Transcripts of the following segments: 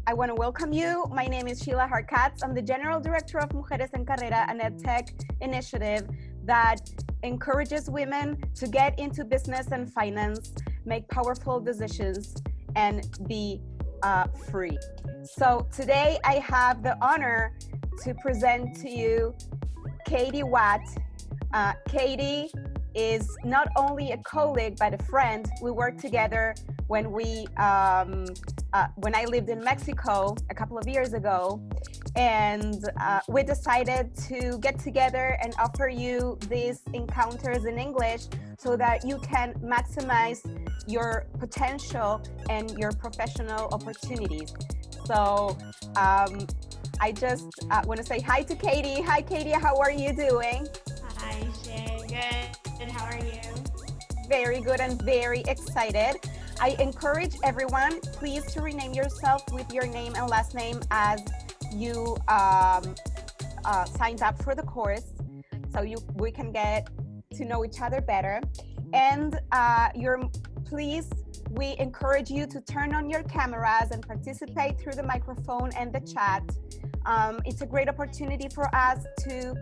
I want to welcome you. My name is Sheila. I'm the General Director of Mujeres en Carrera, an EdTech initiative that encourages women to get into business and finance, make powerful decisions, and be free. So today I have the honor to present to you Katie Watt. Katie is not only a colleague but a friend. We worked together when I lived in Mexico a couple of years ago, and we decided to get together and offer you these encounters in English so that you can maximize your potential and your professional opportunities. So I just want to say hi to Katie. Hi, Katie. How are you doing? Hi, Shay. Good. How are you? Very good and very excited. I encourage everyone, please, to rename yourself with your name and last name as you signed up for the course, so we can get to know each other better. And please, we encourage you to turn on your cameras and participate through the microphone and the chat. It's a great opportunity for us to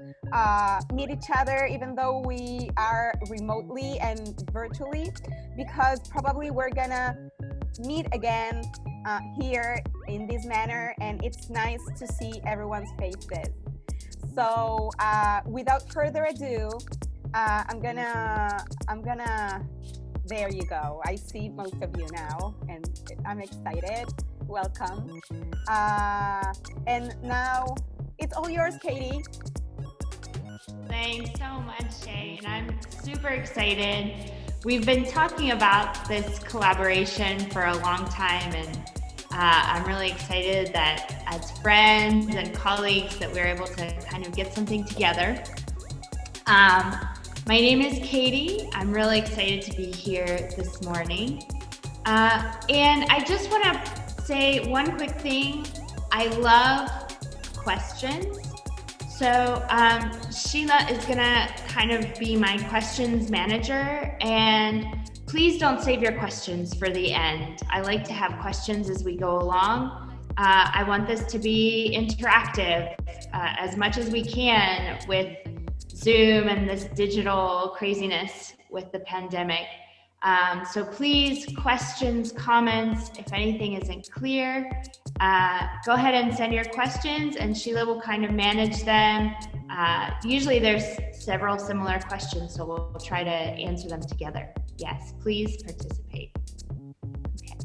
meet each other, even though we are remotely and virtually, because probably we're gonna meet again here in this manner, and it's nice to see everyone's faces. So without further ado, I'm gonna, there you go. I see most of you now, and I'm excited. Welcome. And now it's all yours, Katie. Thanks so much, Shay, and I'm super excited. We've been talking about this collaboration for a long time, and I'm really excited that as friends and colleagues that we're able to kind of get something together. My name is Katie. I'm really excited to be here this morning. And I just want to say one quick thing. I love questions. So Sheila is gonna kind of be my questions manager, and please don't save your questions for the end. I like to have questions as we go along. I want this to be interactive as much as we can with Zoom and this digital craziness with the pandemic. So please, questions, comments, if anything isn't clear, go ahead and send your questions, and Sheila will kind of manage them. Usually there's several similar questions, so we'll try to answer them together. Yes, please participate. Okay.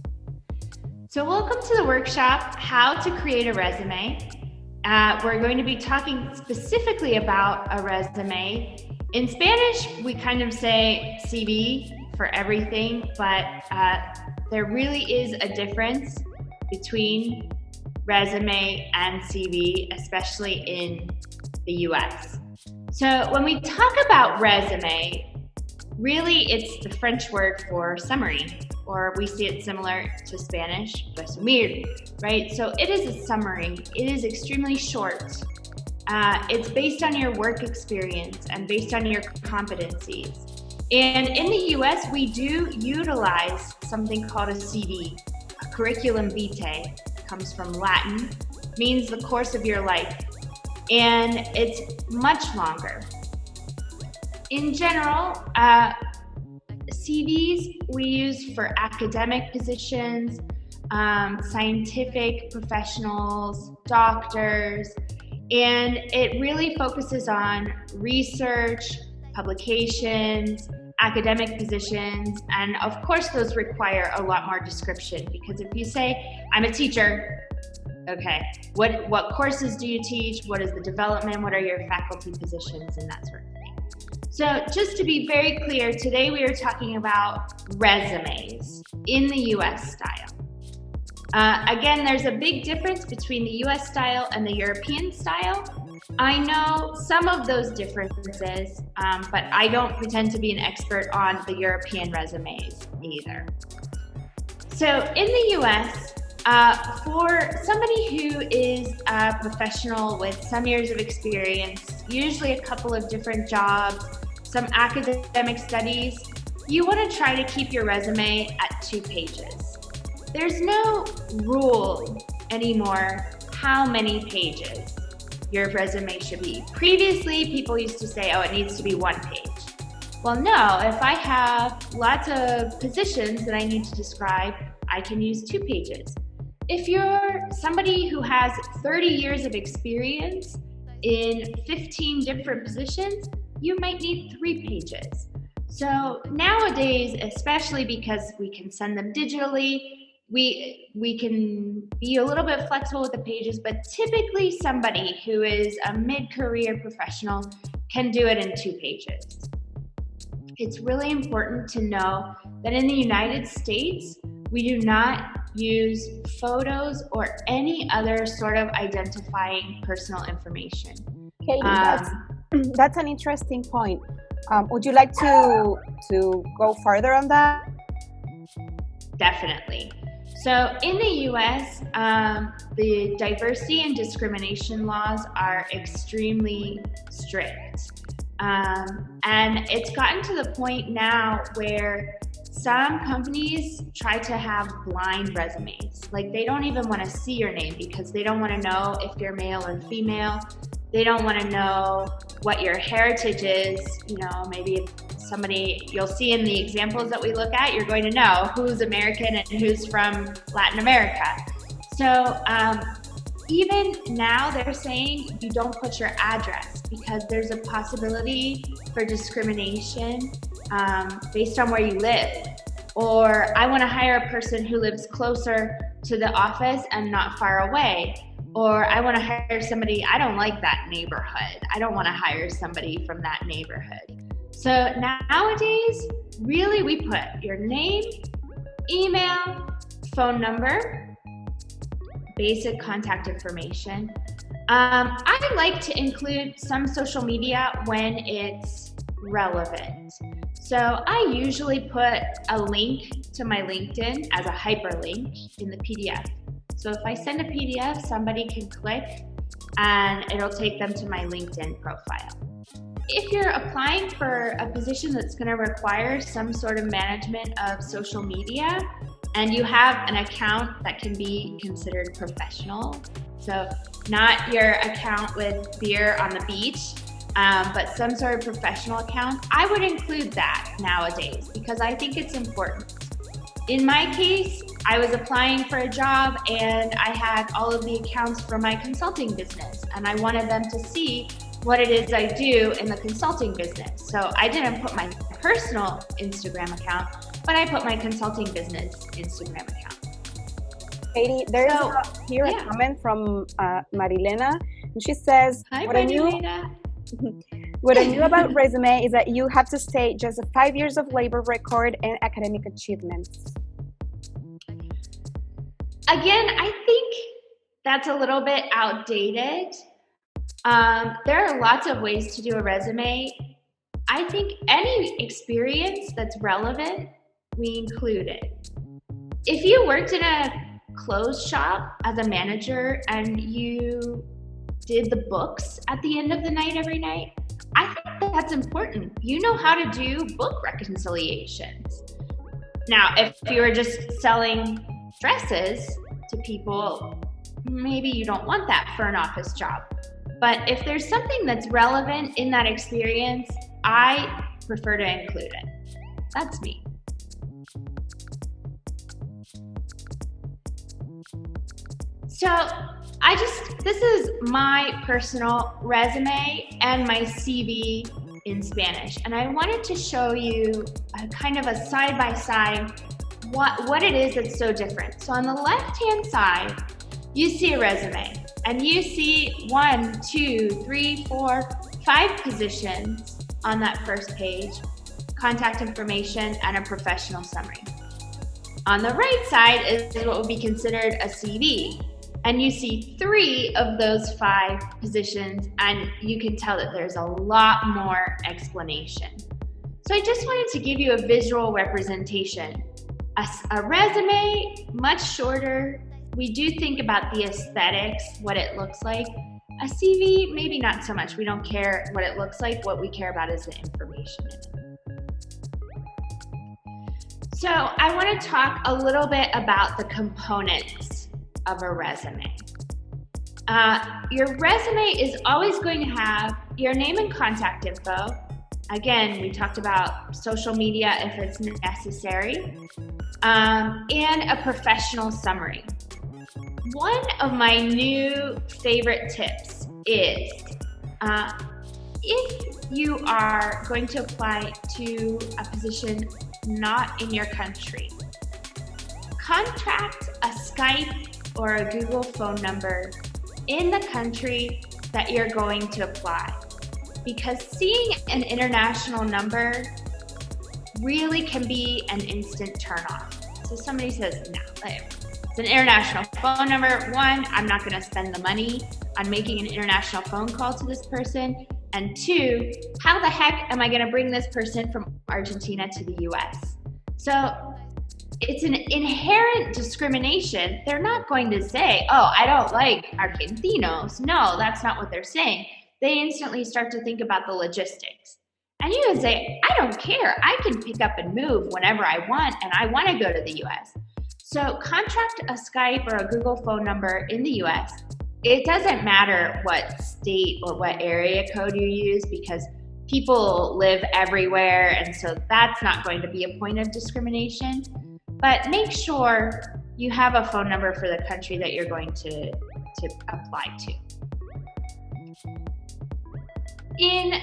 So welcome to the workshop, How to Create a Resume. We're going to be talking specifically about a resume. In Spanish, we kind of say CV for everything, but there really is a difference between resume and CV, especially in the US. So when we talk about resume, really it's the French word for summary, or we see it similar to Spanish, resumir, right? So it is a summary. It is extremely short. It's based on your work experience and based on your competencies. And in the US, we do utilize something called a CV, a curriculum vitae, comes from Latin, means the course of your life, and it's much longer. In general, CVs we use for academic positions, scientific professionals, doctors, and it really focuses on research, publications, academic positions, and of course those require a lot more description, because if you say, I'm a teacher, okay, what courses do you teach? What is the development? What are your faculty positions and that sort of thing? So just to be very clear, today we are talking about resumes in the US style. Again, there's a big difference between the US style and the European style. I know some of those differences, but I don't pretend to be an expert on the European resumes either. So in the US, for somebody who is a professional with some years of experience, usually a couple of different jobs, some academic studies, you want to try to keep your resume at 2 pages. There's no rule anymore how many pages your resume should be. Previously, people used to say, oh, it needs to be 1 page. Well, no, if I have lots of positions that I need to describe, I can use 2 pages. If you're somebody who has 30 years of experience in 15 different positions, you might need 3 pages. So nowadays, especially because we can send them digitally, we can be a little bit flexible with the pages, but typically somebody who is a mid-career professional can do it in 2 pages. It's really important to know that in the United States, we do not use photos or any other sort of identifying personal information. Katie, that's an interesting point. Would you like to go further on that? Definitely. So in the US, the diversity and discrimination laws are extremely strict. And it's gotten to the point now where some companies try to have blind resumes. Like they don't even want to see your name because they don't want to know if you're male or female. They don't want to know what your heritage is. You know, maybe if somebody, you'll see in the examples that we look at, you're going to know who's American and who's from Latin America. So even now they're saying you don't put your address because there's a possibility for discrimination based on where you live. Or I want to hire a person who lives closer to the office and not far away. Or I want to hire somebody, I don't like that neighborhood. I don't want to hire somebody from that neighborhood. So nowadays, really we put your name, email, phone number, basic contact information. I like to include some social media when it's relevant. So I usually put a link to my LinkedIn as a hyperlink in the PDF. So if I send a PDF, somebody can click and it'll take them to my LinkedIn profile. If you're applying for a position that's going to require some sort of management of social media and you have an account that can be considered professional, so not your account with beer on the beach, but some sort of professional account, I would include that nowadays because I think it's important. In my case, I was applying for a job and I had all of the accounts for my consulting business and I wanted them to see what it is I do in the consulting business. So I didn't put my personal Instagram account, but I put my consulting business Instagram account. Katie, there's a comment from Marilena, and she says, Hi, what I knew about Resumé is that you have to state just 5 years of labor record and academic achievements. Again, I think that's a little bit outdated. There are lots of ways to do a resume. I think any experience that's relevant, we include it. If you worked in a clothes shop as a manager and you did the books at the end of the night every night, I think that's important. You know how to do book reconciliations. Now, if you were just selling dresses to people, maybe you don't want that for an office job. But if there's something that's relevant in that experience, I prefer to include it. That's me. So this is my personal resume and my CV in Spanish. And I wanted to show you a kind of a side-by-side what it is that's so different. So on the left-hand side, you see a resume and you see 1, 2, 3, 4, 5 positions on that first page, contact information, and a professional summary. On the right side is what would be considered a CV. And you see 3 of those 5 positions, and you can tell that there's a lot more explanation. So I just wanted to give you a visual representation. A resume, much shorter. We do think about the aesthetics, what it looks like. A CV, maybe not so much. We don't care what it looks like. What we care about is the information in it. So I want to talk a little bit about the components of a resume. Your resume is always going to have your name and contact info. Again, we talked about social media if it's necessary, and a professional summary. One of my new favorite tips is if you are going to apply to a position not in your country, contact a Skype or a Google phone number in the country that you're going to apply. Because seeing an international number really can be an instant turnoff. So somebody says, no, it's an international phone number. One, I'm not gonna spend the money on making an international phone call to this person. And two, how the heck am I gonna bring this person from Argentina to the US? So it's an inherent discrimination. They're not going to say, oh, I don't like Argentinos. No, that's not what they're saying. They instantly start to think about the logistics. And you would say, I don't care. I can pick up and move whenever I want, and I want to go to the US. So contract a Skype or a Google phone number in the US. It doesn't matter what state or what area code you use because people live everywhere, and so that's not going to be a point of discrimination. But make sure you have a phone number for the country that you're going to apply to. In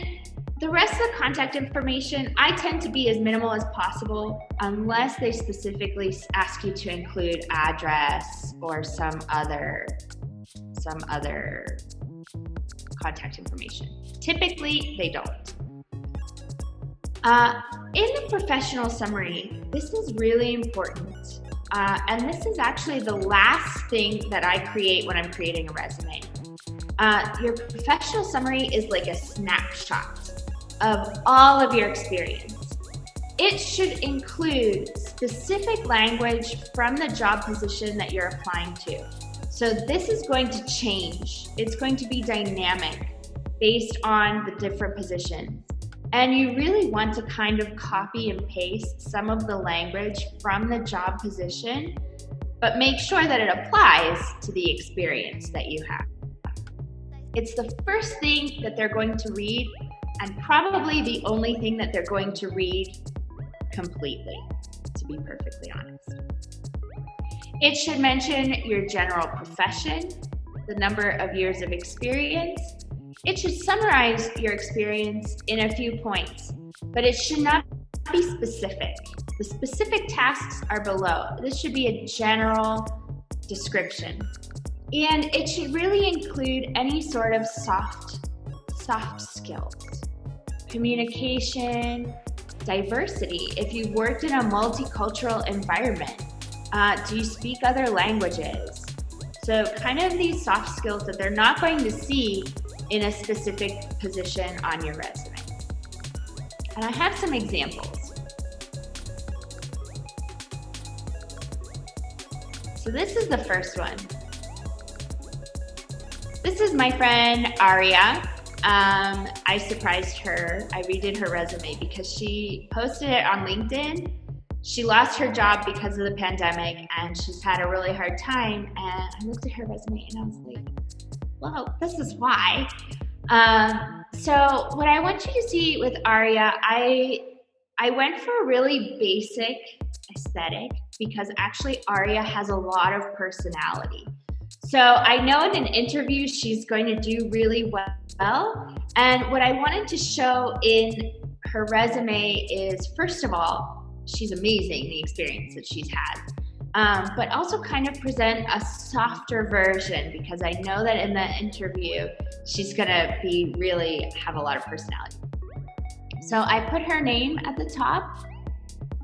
the rest of the contact information, I tend to be as minimal as possible unless they specifically ask you to include address or some other contact information. Typically, they don't. In the professional summary, this is really important. And this is actually the last thing that I create when I'm creating a resume. Your professional summary is like a snapshot of all of your experience. It should include specific language from the job position that you're applying to. So this is going to change. It's going to be dynamic based on the different positions. And you really want to kind of copy and paste some of the language from the job position, but make sure that it applies to the experience that you have. It's the first thing that they're going to read, and probably the only thing that they're going to read completely, to be perfectly honest. It should mention your general profession, the number of years of experience. It should summarize your experience in a few points, but it should not be specific. The specific tasks are below. This should be a general description. And it should really include any sort of soft skills. Communication, diversity. If you worked in a multicultural environment, do you speak other languages? So kind of these soft skills that they're not going to see in a specific position on your resume. And I have some examples. So this is the first one. This is my friend Aria. I surprised her. I redid her resume because she posted it on LinkedIn. She lost her job because of the pandemic and she's had a really hard time. And I looked at her resume and I was like, well, this is why. So what I want you to see with Aria, I went for a really basic aesthetic because actually Aria has a lot of personality. So I know in an interview she's going to do really well. And what I wanted to show in her resume is, first of all, she's amazing, the experience that she's had. But also kind of present a softer version because I know that in the interview, she's gonna really have a lot of personality. So I put her name at the top,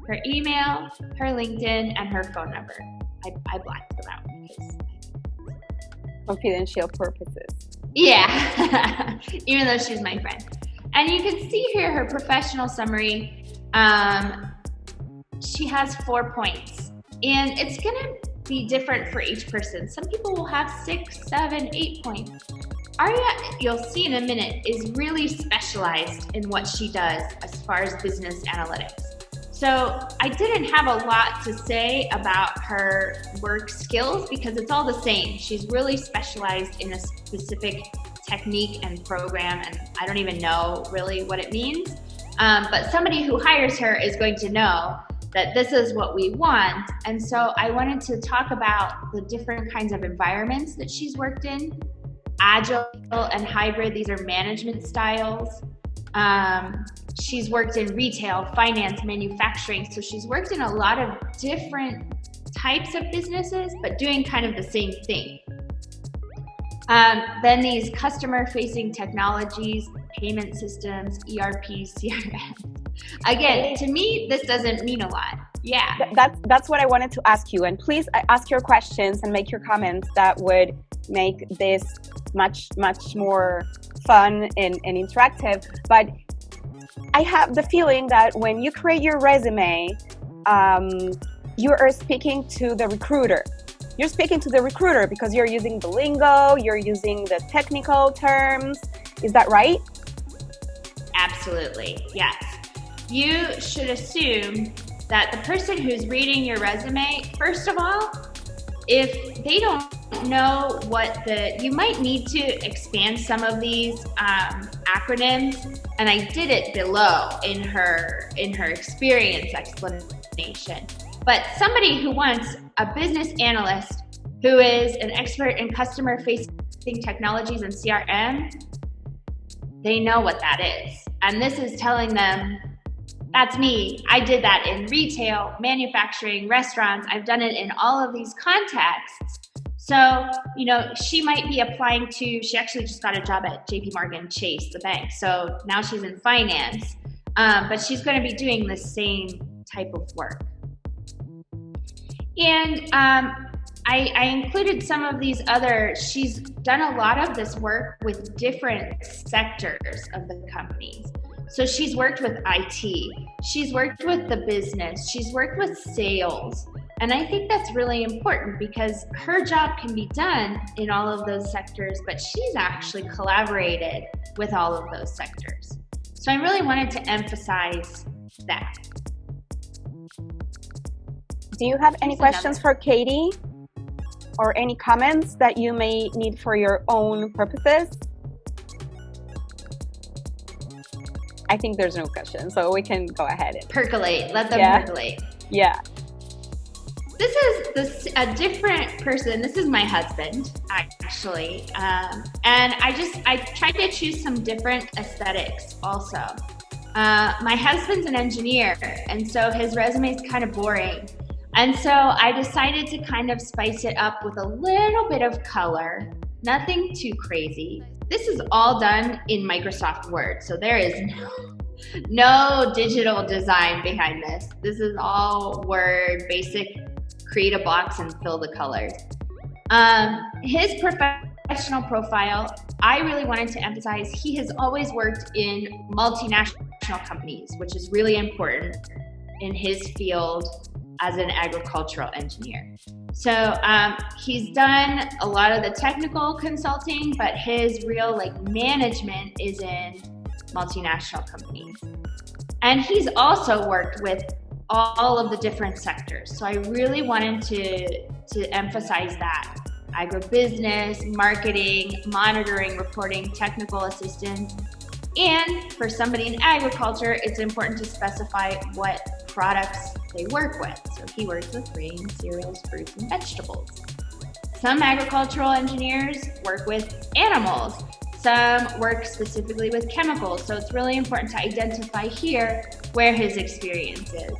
her email, her LinkedIn, and her phone number. I blacked them out because confidential purposes. Yeah, even though she's my friend. And you can see here her professional summary. She has 4 points. And it's gonna be different for each person. Some people will have 6, 7, 8 points. Arya, you'll see in a minute, is really specialized in what she does as far as business analytics. So I didn't have a lot to say about her work skills because it's all the same. She's really specialized in a specific technique and program, and I don't even know really what it means. But somebody who hires her is going to know that this is what we want. And so I wanted to talk about the different kinds of environments that she's worked in. Agile and hybrid, these are management styles. She's worked in retail, finance, manufacturing. So she's worked in a lot of different types of businesses, but doing kind of the same thing. Then these customer-facing technologies, payment systems, ERP, CRM. Again, to me, this doesn't mean a lot. Yeah. That's what I wanted to ask you. And please ask your questions and make your comments that would make this much more fun and interactive. But I have the feeling that when you create your resume, you are speaking to the recruiter. You're speaking to the recruiter because you're using the lingo, you're using the technical terms. Is that right? Absolutely, yes. You should assume that the person who's reading your resume, first of all, if they don't know you might need to expand some of these acronyms, and I did it below in her experience explanation. But somebody who wants a business analyst who is an expert in customer-facing technologies and CRM, they know what that is. And this is telling them, that's me. I did that in retail, manufacturing, restaurants. I've done it in all of these contexts. So, she might be applying she actually just got a job at JP Morgan Chase, the bank. So now she's in finance, but she's going to be doing the same type of work. And I included some of these she's done a lot of this work with different sectors of the companies. So she's worked with IT, she's worked with the business, she's worked with sales. And I think that's really important because her job can be done in all of those sectors, but she's actually collaborated with all of those sectors. So I really wanted to emphasize that. Do you have any questions for Katie? Or any comments that you may need for your own purposes? I think there's no question, so we can go ahead and percolate. Let them percolate. Yeah. This is a different person. This is my husband, actually, and I tried to choose some different aesthetics also. My husband's an engineer, and so his resume is kind of boring. And so I decided to kind of spice it up with a little bit of color, nothing too crazy. This is all done in Microsoft Word, so there is no digital design behind this. This is all Word, basic, create a box and fill the colors. His professional profile, I really wanted to emphasize, he has always worked in multinational companies, which is really important in his field as an agricultural engineer. So he's done a lot of the technical consulting, but his real management is in multinational companies. And he's also worked with all of the different sectors. So I really wanted to emphasize that. Agribusiness, marketing, monitoring, reporting, technical assistance. And for somebody in agriculture, it's important to specify what products they work with. So he works with grains, cereals, fruits, and vegetables. Some agricultural engineers work with animals. Some work specifically with chemicals. So it's really important to identify here where his experience is.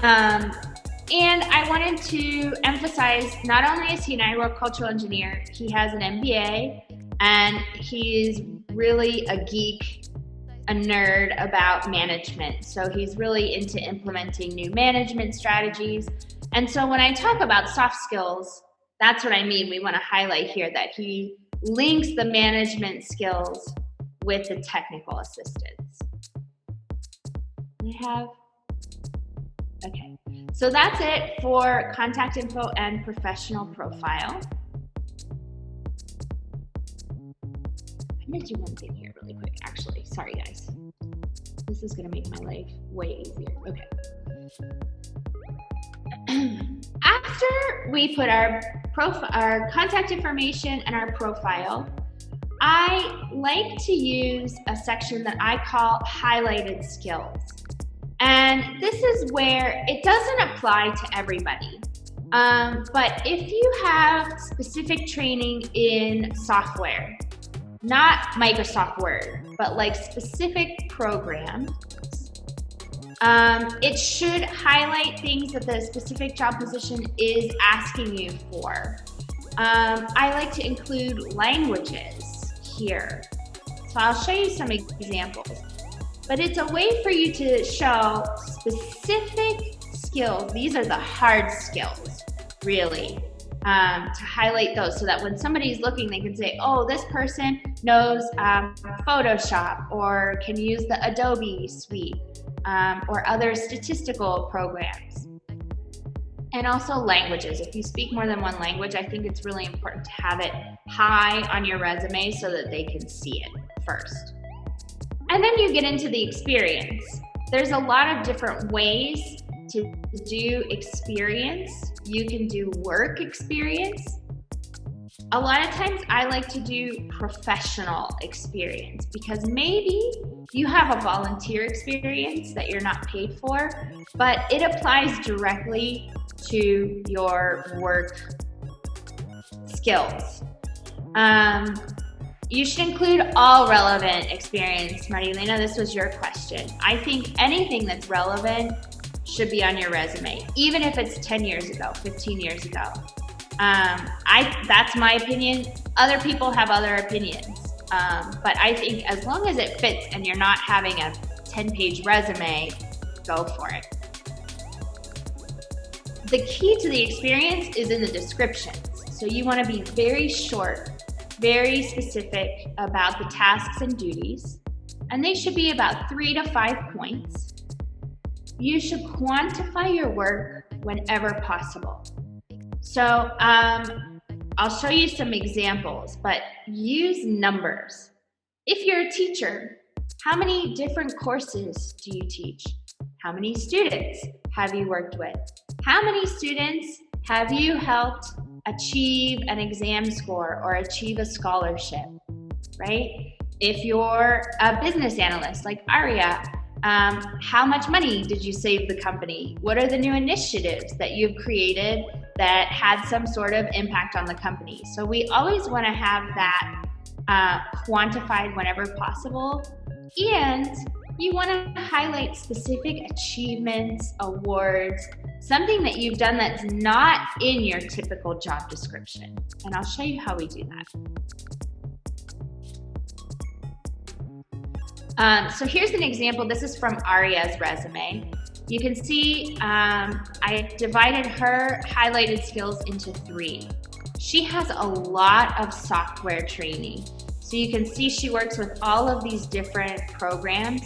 And I wanted to emphasize, not only is he an agricultural engineer, he has an MBA, and he's really a geek, a nerd about management. So he's really into implementing new management strategies. And so when I talk about soft skills, that's what I mean. We want to highlight here that he links the management skills with the technical assistance. Okay. So that's it for contact info and professional profile. I'm gonna do one thing here really quick, actually. Sorry, guys. This is gonna make my life way easier. Okay. After we put our contact information and our profile, I like to use a section that I call highlighted skills. And this is where it doesn't apply to everybody. But if you have specific training in software, not Microsoft Word, but like specific programs, it should highlight things that the specific job position is asking you for. I like to include languages here. So I'll show you some examples. But it's a way for you to show specific skills. These are the hard skills, really, to highlight those so that when somebody's looking, they can say, oh, this person knows Photoshop or can use the Adobe suite or other statistical programs. And also languages. If you speak more than one language, I think it's really important to have it high on your resume so that they can see it first. And then you get into the experience. There's a lot of different ways to do experience. You can do work experience. A lot of times I like to do professional experience because maybe you have a volunteer experience that you're not paid for, but it applies directly to your work skills. You should include all relevant experience. Marilena, this was your question. I think anything that's relevant should be on your resume, even if it's 10 years ago, 15 years ago. That's my opinion. Other people have other opinions. But I think as long as it fits and you're not having a 10-page resume, go for it. The key to the experience is in the descriptions. So you want to be very short, very specific about the tasks and duties, and they should be about 3 to 5 points. You should quantify your work whenever possible. So I'll show you some examples, but use numbers. If you're a teacher, how many different courses do you teach? How many students have you worked with? How many students have you helped achieve an exam score or achieve a scholarship, right? If you're a business analyst like Aria, how much money did you save the company? What are the new initiatives that you've created that had some sort of impact on the company? So we always want to have that quantified whenever possible. And you want to highlight specific achievements, awards, something that you've done that's not in your typical job description. And I'll show you how we do that. So here's an example. This is from Aria's resume. You can see I divided her highlighted skills into 3. She has a lot of software training. So you can see she works with all of these different programs.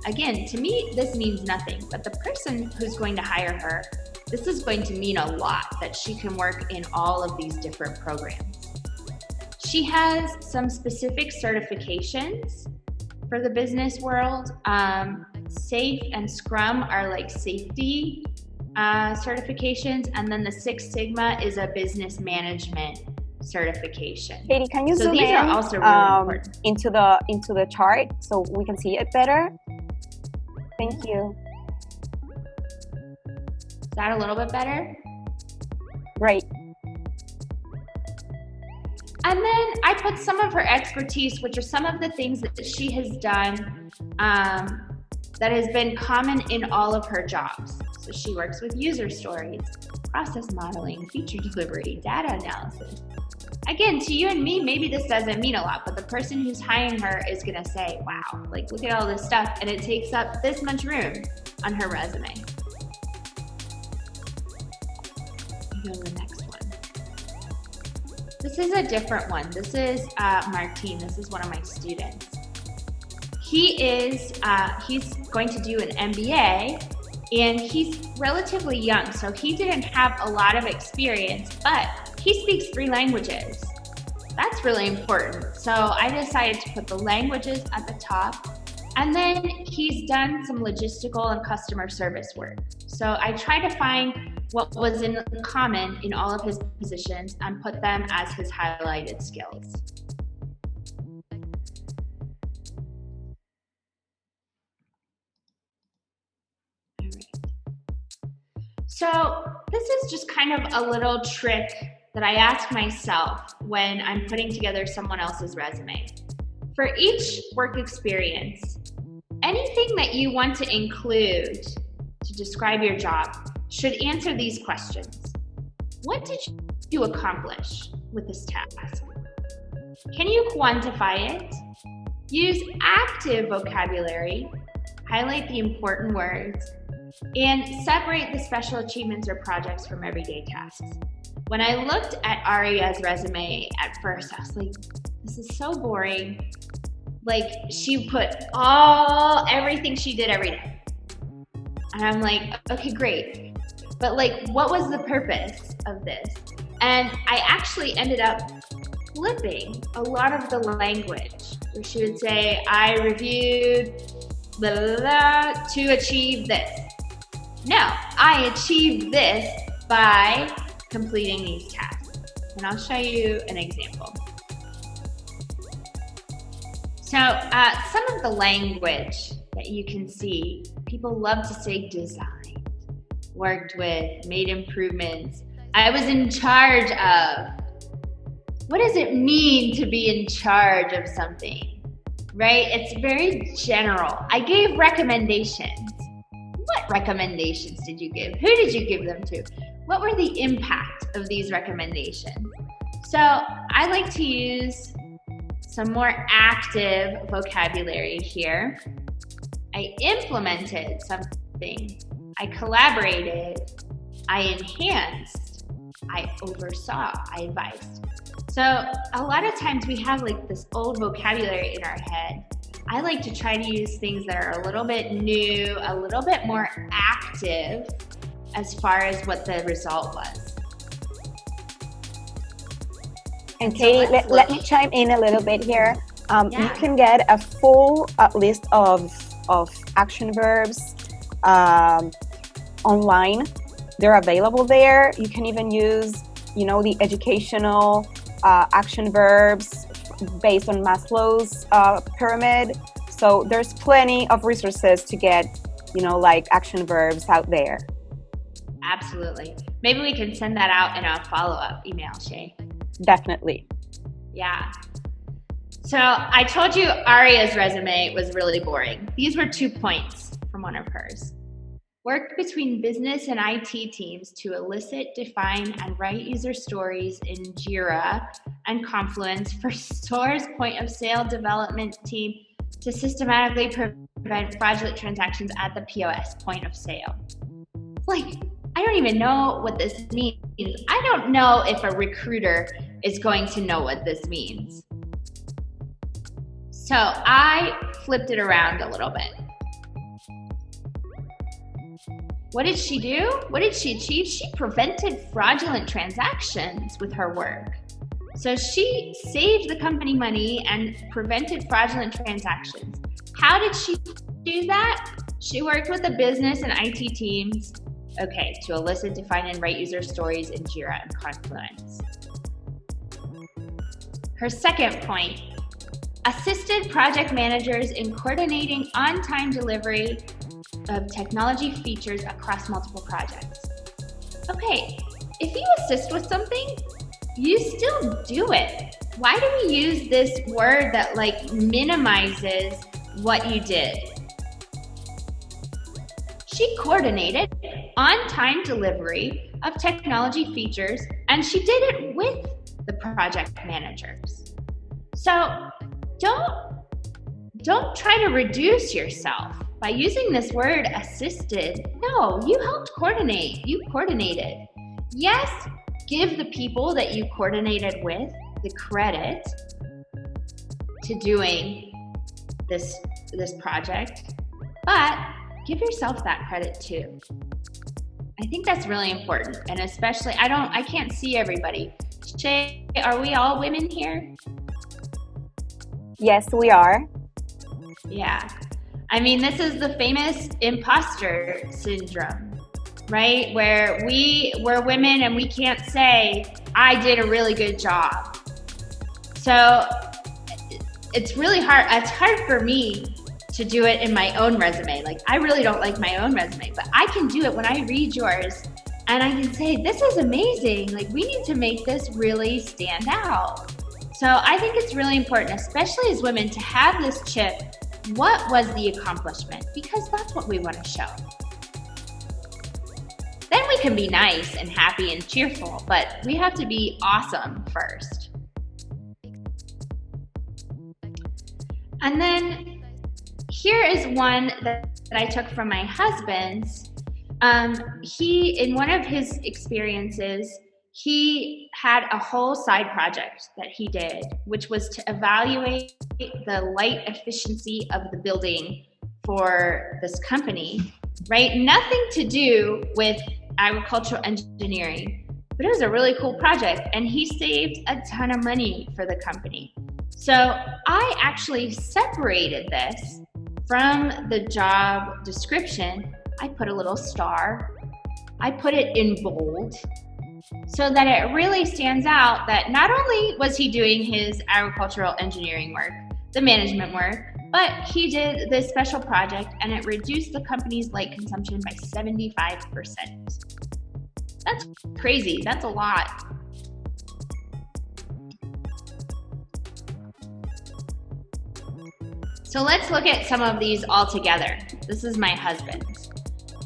Again, to me, this means nothing, but the person who's going to hire her, this is going to mean a lot that she can work in all of these different programs. She has some specific certifications for the business world. SAFe and Scrum are like safety certifications, and then the Six Sigma is a business management certification. Katie, can you so zoom these in are also really important. into the chart so we can see it better? Thank you. Is that a little bit better? Great. And then I put some of her expertise, which are some of the things that she has done that has been common in all of her jobs. So she works with user stories, process modeling, feature delivery, data analysis. Again, to you and me, maybe this doesn't mean a lot, but the person who's hiring her is gonna say, wow, like look at all this stuff, and it takes up this much room on her resume. Go to the next one. This is a different one. This is Martin. This is one of my students. He's going to do an MBA, and he's relatively young, so he didn't have a lot of experience, but he speaks 3 languages. That's that's really important. So I decided to put the languages at the top. And then he's done some logistical and customer service work. So I tried to find what was in common in all of his positions and put them as his highlighted skills. So this is just kind of a little trick that I ask myself when I'm putting together someone else's resume. For each work experience, anything that you want to include to describe your job should answer these questions. What did you accomplish with this task? Can you quantify it? Use active vocabulary, highlight the important words, and separate the special achievements or projects from everyday tasks. When I looked at Aria's resume at first, I was like, this is so boring. Like, she put everything she did every day. And I'm like, okay, great. But like, what was the purpose of this? And I actually ended up flipping a lot of the language, where she would say, I reviewed blah, blah, blah, to achieve this. No, I achieved this by completing these tasks. And I'll show you an example. So some of the language that you can see, people love to say designed, worked with, made improvements. I was in charge of. What does it mean to be in charge of something, right? It's very general. I gave recommendations. What recommendations did you give? Who did you give them to? What were the impact of these recommendations? So I like to use some more active vocabulary here. I implemented something. I collaborated. I enhanced. I oversaw. I advised. So a lot of times we have like this old vocabulary in our head. I like to try to use things that are a little bit new, a little bit more active as far as what the result was. And Katie, let me chime in a little bit here. Yeah. You can get a full list of action verbs online. They're available there. You can even use, the educational action verbs based on Maslow's pyramid. So there's plenty of resources to get, like action verbs out there. Absolutely. Maybe we can send that out in a follow-up email, Shay. Definitely. Yeah. So I told you Aria's resume was really boring. These were 2 points from one of hers. Worked between business and IT teams to elicit, define, and write user stories in Jira and Confluence for store's point of sale development team to systematically prevent fraudulent transactions at the POS, point of sale. Like, I don't even know what this means. I don't know if a recruiter is going to know what this means. So I flipped it around a little bit. What did she do? What did she achieve? She prevented fraudulent transactions with her work. So she saved the company money and prevented fraudulent transactions. How did she do that? She worked with the business and IT teams, to elicit, define, and write user stories in Jira and Confluence. Her second point, assisted project managers in coordinating on-time delivery of technology features across multiple projects. Okay, if you assist with something, you still do it. Why do we use this word that minimizes what you did? She coordinated on-time delivery of technology features, and she did it with the project managers. So don't try to reduce yourself by using this word assisted. No, you helped coordinate. You coordinated. Yes, give the people that you coordinated with the credit to doing this project, but give yourself that credit too. I think that's really important, and especially I can't see everybody Shay, are we all women here? Yes, we are. Yeah. I mean, this is the famous imposter syndrome, right? Where we're women and we can't say, I did a really good job. So it's really hard. It's hard for me to do it in my own resume. Like, I really don't like my own resume, but I can do it when I read yours and I can say, this is amazing. Like, we need to make this really stand out. So I think it's really important, especially as women, to have this chip. What was the accomplishment? Because that's what we want to show. Then we can be nice and happy and cheerful, but we have to be awesome first. And then here is one that I took from my husband's. In one of his experiences, he had a whole side project that he did, which was to evaluate the light efficiency of the building for this company, right? Nothing to do with agricultural engineering, but it was a really cool project, and he saved a ton of money for the company. So I actually separated this from the job description. I put a little star. I put it in bold so that it really stands out that not only was he doing his agricultural engineering work, the management work, but he did this special project and it reduced the company's light consumption by 75%. That's crazy. That's a lot. So let's look at some of these all together. This is my husband's.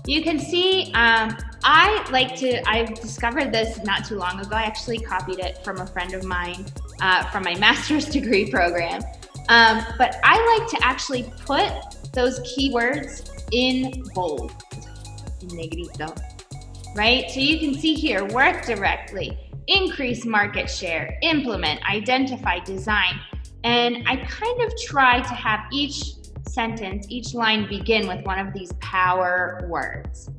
You can see I discovered this not too long ago. I actually copied it from a friend of mine from my master's degree program. But I like to actually put those keywords in bold, in negrito, right? So you can see here, work directly, increase market share, implement, identify, design. And I kind of try to have each sentence, each line begin with one of these power words.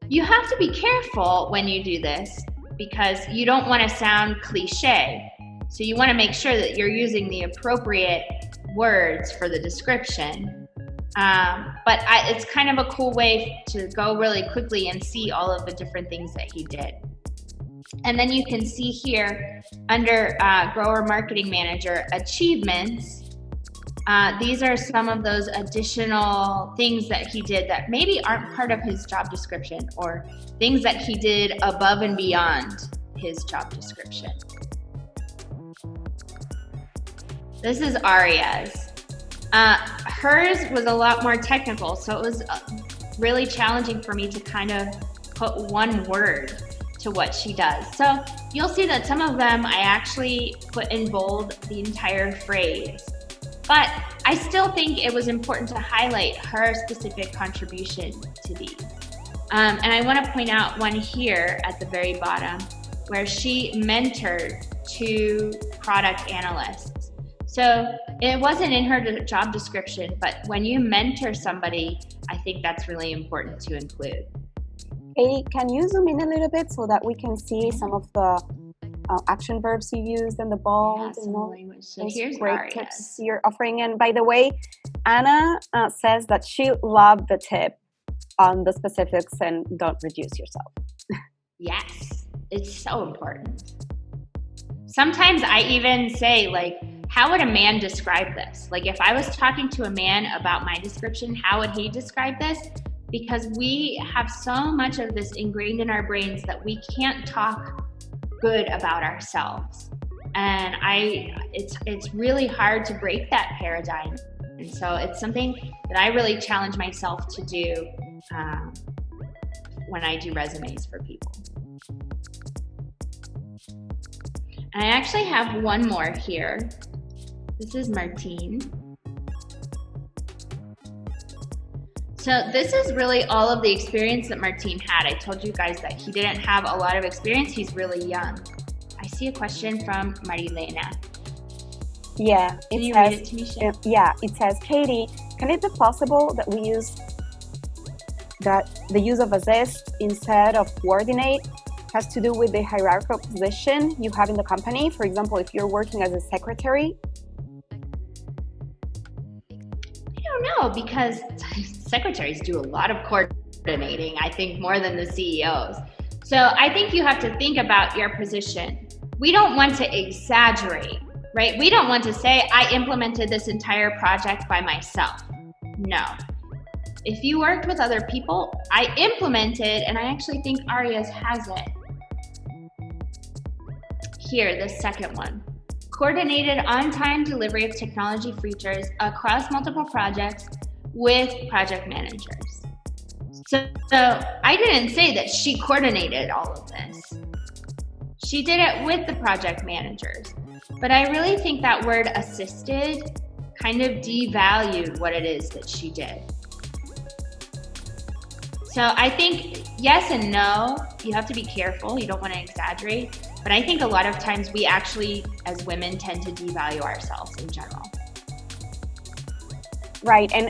You have to be careful when you do this because you don't want to sound cliche. So you want to make sure that you're using the appropriate words for the description. But it's kind of a cool way to go really quickly and see all of the different things that he did. And then you can see here under Grower Marketing Manager achievements, these are some of those additional things that he did that maybe aren't part of his job description or things that he did above and beyond his job description. This is Aria's. Hers was a lot more technical, so it was really challenging for me to kind of put one word to what she does. So you'll see that some of them I actually put in bold the entire phrase. But I still think it was important to highlight her specific contribution to these. And I want to point out one here at the very bottom where she mentored 2 product analysts. So it wasn't in her job description, but when you mentor somebody, I think that's really important to include. Katie, can you zoom in a little bit so that we can see some of the action verbs you used in the bold? Yeah, language. So here's great Aria's. tips you're offering. And by the way, Anna says that she loved the tip on the specifics and don't reduce yourself. Yes, it's so important. Sometimes I even say, like, how would a man describe this? Like, if I was talking to a man about my description, how would he describe this? Because we have so much of this ingrained in our brains that we can't talk good about ourselves. And it's really hard to break that paradigm. And so it's something that I really challenge myself to do when I do resumes for people. And I actually have one more here. This is Martine. So this is really all of the experience that Martine had. I told you guys that he didn't have a lot of experience. He's really young. I see a question from Marilena. Yeah. Can you read it to me, Sheila? Yeah, it says, Katie, can it be possible that we use the use of assist instead of coordinate? has to do with the hierarchical position you have in the company. For example, if you're working as a secretary. I don't know, because secretaries do a lot of coordinating, I think, more than the CEOs. So I think you have to think about your position. We don't want to exaggerate, right? We don't want to say, I implemented this entire project by myself. No. If you worked with other people, I implemented, and I actually think Arias has it. Here, the second one. Coordinated on-time delivery of technology features across multiple projects with project managers. So I didn't say that she coordinated all of this. She did it with the project managers. But I really think that word assisted kind of devalued what it is that she did. So I think yes and no, you have to be careful. You don't want to exaggerate. But I think a lot of times we actually, as women, tend to devalue ourselves in general. Right, and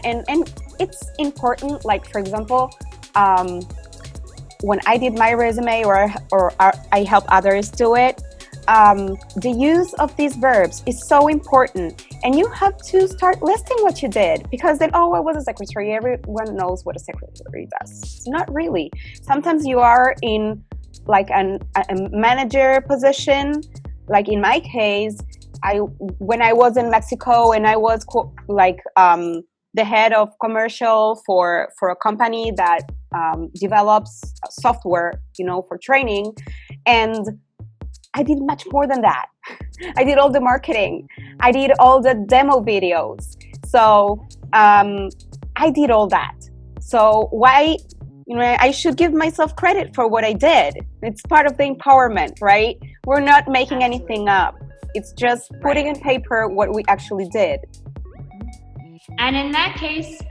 it's important, like, for example, when I did my resume or I help others do it, the use of these verbs is so important. And you have to start listing what you did, because then, oh, I was a secretary. Everyone knows what a secretary does. Not really. Sometimes you are in like a manager position. Like in my case, when I was in Mexico and I was the head of commercial for a company that develops software, for training, and I did much more than that. I did all the marketing. I did all the demo videos. So I did all that. So why, I should give myself credit for what I did. It's part of the empowerment, right? We're not making anything up. It's just putting in paper what we actually did. And in that case,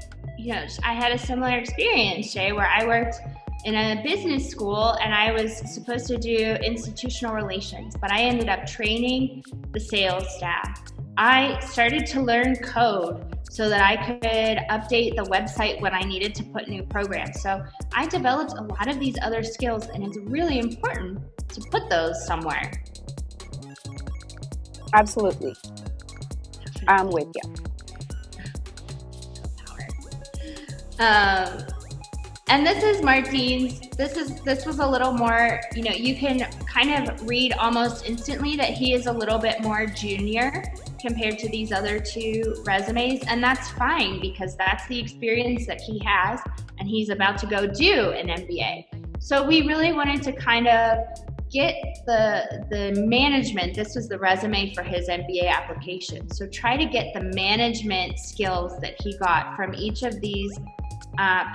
I had a similar experience, Shay, where I worked in a business school and I was supposed to do institutional relations, but I ended up training the sales staff. I started to learn code so that I could update the website when I needed to put new programs. So I developed a lot of these other skills, and it's really important to put those somewhere. Absolutely. I'm with you. And this is Martine's. This was a little more, you can kind of read almost instantly that he is a little bit more junior compared to these other two resumes, and that's fine because that's the experience that he has, and he's about to go do an MBA. So we really wanted to kind of get the management. This was the resume for his MBA application. So try to get the management skills that he got from each of these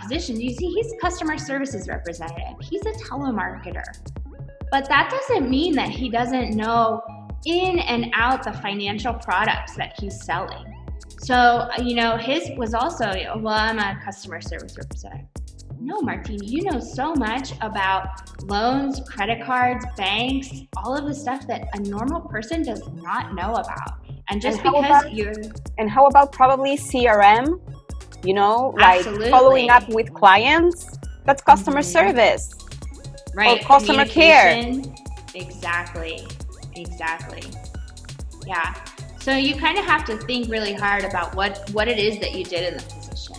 positions. You see, he's customer services representative. He's a telemarketer. But that doesn't mean that he doesn't know in and out the financial products that he's selling. So, his was also, I'm a customer service representative. No, Martine, you know so much about loans, credit cards, banks, all of the stuff that a normal person does not know about. And just And how about probably CRM? Absolutely. Following up with clients? That's customer service. Right. Or customer care. Exactly. Yeah. So you kind of have to think really hard about what it is that you did in the position.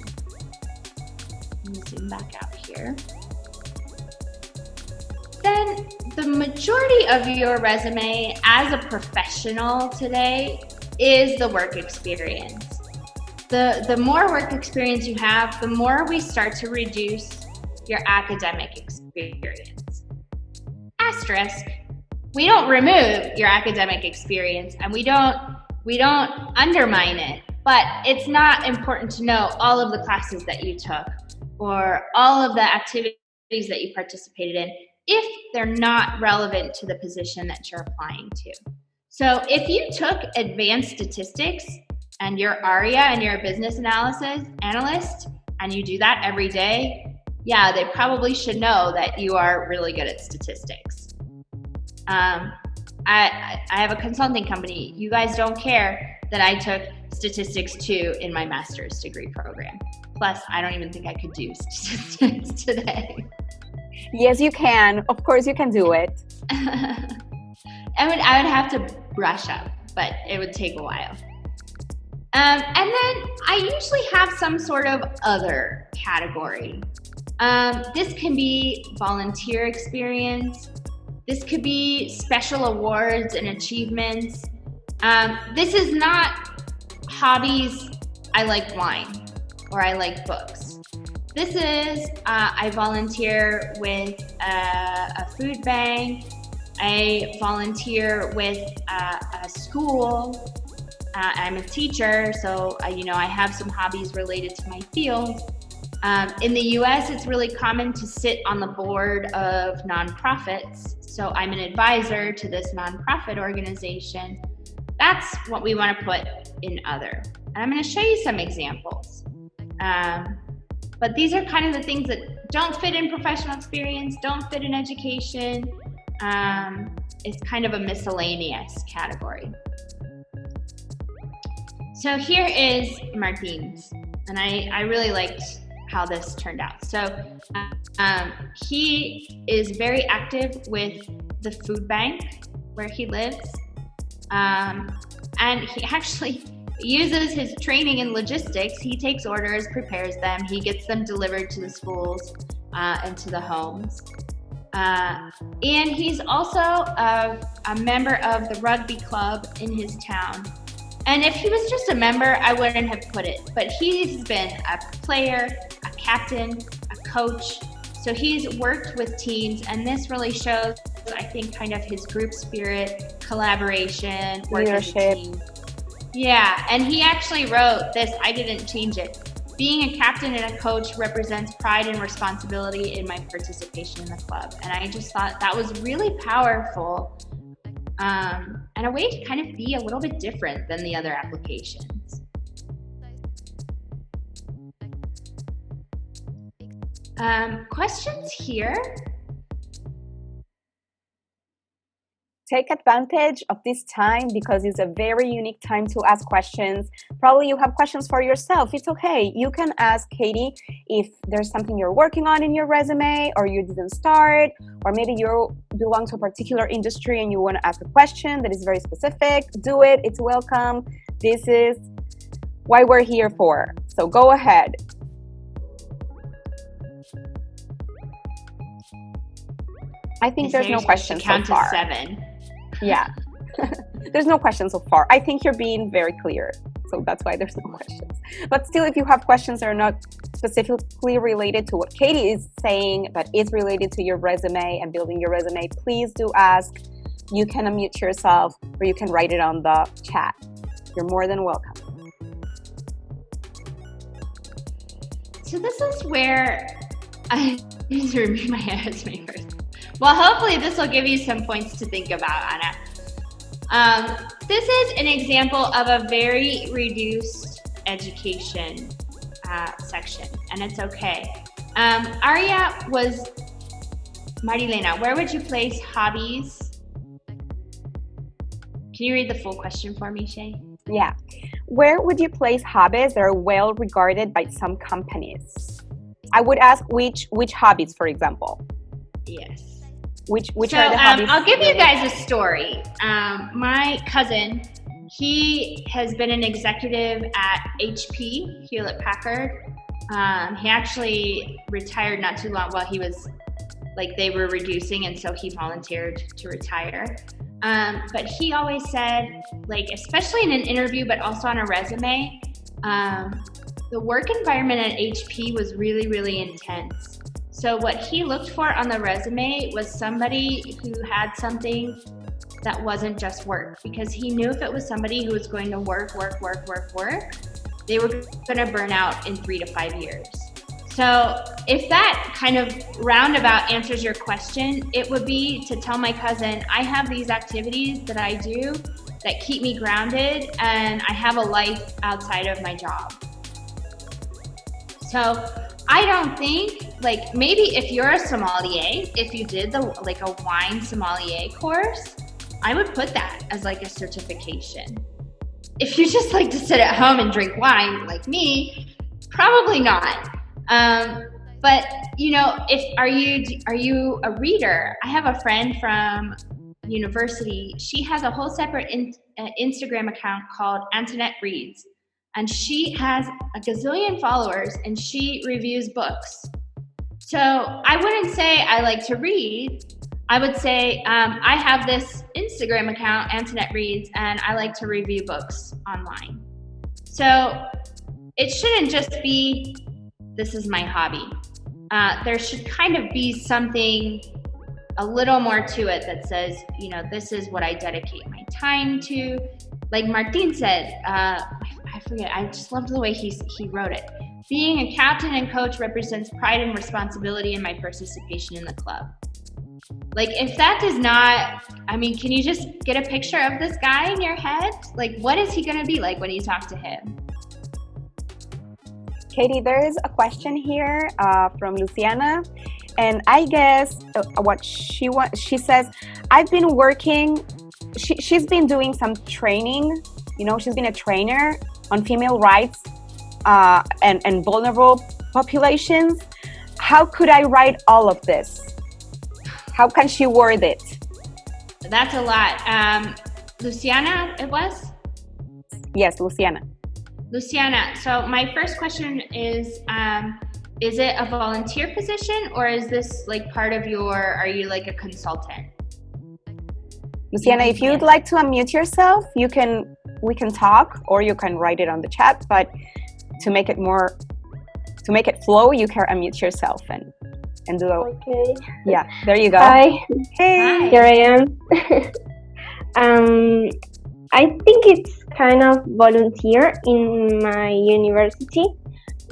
Let me zoom back out here. Then the majority of your resume as a professional today is the work experience. The more work experience you have, the more we start to reduce your academic experience. Asterisk. We don't remove your academic experience, and we don't undermine it, but it's not important to know all of the classes that you took or all of the activities that you participated in if they're not relevant to the position that you're applying to. So if you took advanced statistics and you're ARIA and you're a business analyst and you do that every day, yeah, they probably should know that you are really good at statistics. I have a consulting company. You guys don't care that I took statistics 2 in my master's degree program. Plus, I don't even think I could do statistics today. Yes, you can. Of course, you can do it. I would have to brush up, but it would take a while. And then I usually have some sort of other category. This can be volunteer experience. This could be special awards and achievements. This is not hobbies. I like wine or I like books. This is I volunteer with a food bank. I volunteer with a school. I'm a teacher, so I have some hobbies related to my field. In the US, it's really common to sit on the board of nonprofits. So I'm an advisor to this nonprofit organization. That's what we want to put in other. And I'm going to show you some examples. But these are kind of the things that don't fit in professional experience, don't fit in education. It's kind of a miscellaneous category. So here is Martin's, and I really liked how this turned out. So he is very active with the food bank where he lives, and he actually uses his training in logistics. He takes orders, prepares them, he gets them delivered to the schools and to the homes. And he's also a member of the rugby club in his town. And if he was just a member, I wouldn't have put it. But he's been a player, a captain, a coach. So he's worked with teams, and this really shows, I think, kind of his group spirit, collaboration, work as a team. Yeah, and he actually wrote this, I didn't change it. Being a captain and a coach represents pride and responsibility in my participation in the club. And I just thought that was really powerful. And a way to kind of be a little bit different than the other applications. Questions here? Take advantage of this time because it's a very unique time to ask questions. Probably you have questions for yourself. It's okay. You can ask Katie if there's something you're working on in your resume or you didn't start, or maybe you belong to a particular industry and you want to ask a question that is very specific. Do it. It's welcome. This is what we're here for. So go ahead. I think there's no questions so far. Count to 7. Yeah. There's no questions so far. I think you're being very clear. So that's why there's no questions. But still, if you have questions that are not specifically related to what Katie is saying, but is related to your resume and building your resume, please do ask. You can unmute yourself or you can write it on the chat. You're more than welcome. So this is where I need to review my resume first. Well, hopefully this will give you some points to think about, Anna. This is an example of a very reduced education section, and it's okay. Aria was, Marilena, where would you place hobbies? Can you read the full question for me, Shay? Yeah. Where would you place hobbies that are well regarded by some companies? I would ask which hobbies, for example. Yes. Which are the hobbies? I'll give you guys a story. My cousin, he has been an executive at HP, Hewlett Packard. He actually retired not too long while he was, they were reducing, and so he volunteered to retire. But he always said, especially in an interview, but also on a resume, the work environment at HP was really, really intense. So what he looked for on the resume was somebody who had something that wasn't just work, because he knew if it was somebody who was going to work, they were going to burn out in 3 to 5 years. So if that kind of roundabout answers your question, it would be to tell my cousin, I have these activities that I do that keep me grounded, and I have a life outside of my job. So I don't think, maybe if you're a sommelier, if you did a wine sommelier course, I would put that as a certification. If you just like to sit at home and drink wine like me, probably not. But are you a reader? I have a friend from university. She has a whole separate Instagram account called Antoinette Reads, and she has a gazillion followers, and she reviews books. So I wouldn't say I like to read. I would say I have this Instagram account, Antoinette Reads, and I like to review books online. So it shouldn't just be, this is my hobby. There should kind of be something a little more to it that says, this is what I dedicate my time to. Like Martin said, I forget, I just loved the way he wrote it. Being a captain and coach represents pride and responsibility in my participation in the club. Like, if that does not, can you just get a picture of this guy in your head? Like, what is he going to be like when you talk to him? Katie, there is a question here from Luciana, and I guess what she says, I've been working, she's been doing some training, she's been a trainer on female rights and vulnerable populations. How could I write all of this? How can she word it? That's a lot. Luciana, it was? Yes, Luciana. Luciana, so my first question is it a volunteer position, or is this like part of are you like a consultant? Luciana, if you'd like to unmute yourself, we can talk, or you can write it on the chat, but to make it flow, you can unmute yourself and do it. Okay. Yeah, there you go. Hi. Hey. Here I am. I think it's kind of volunteer in my university.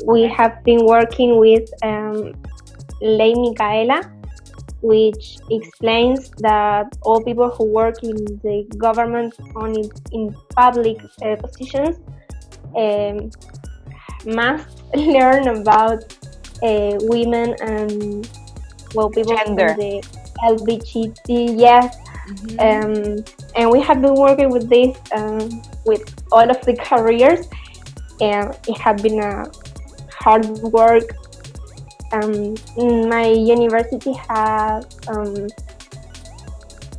We have been working with Ley Micaela, which explains that all people who work in the government in public positions must learn about women and people Gender. from the LGBT. Yes. Mm-hmm. And we have been working with this with all of the careers, and it has been a hard work. My university has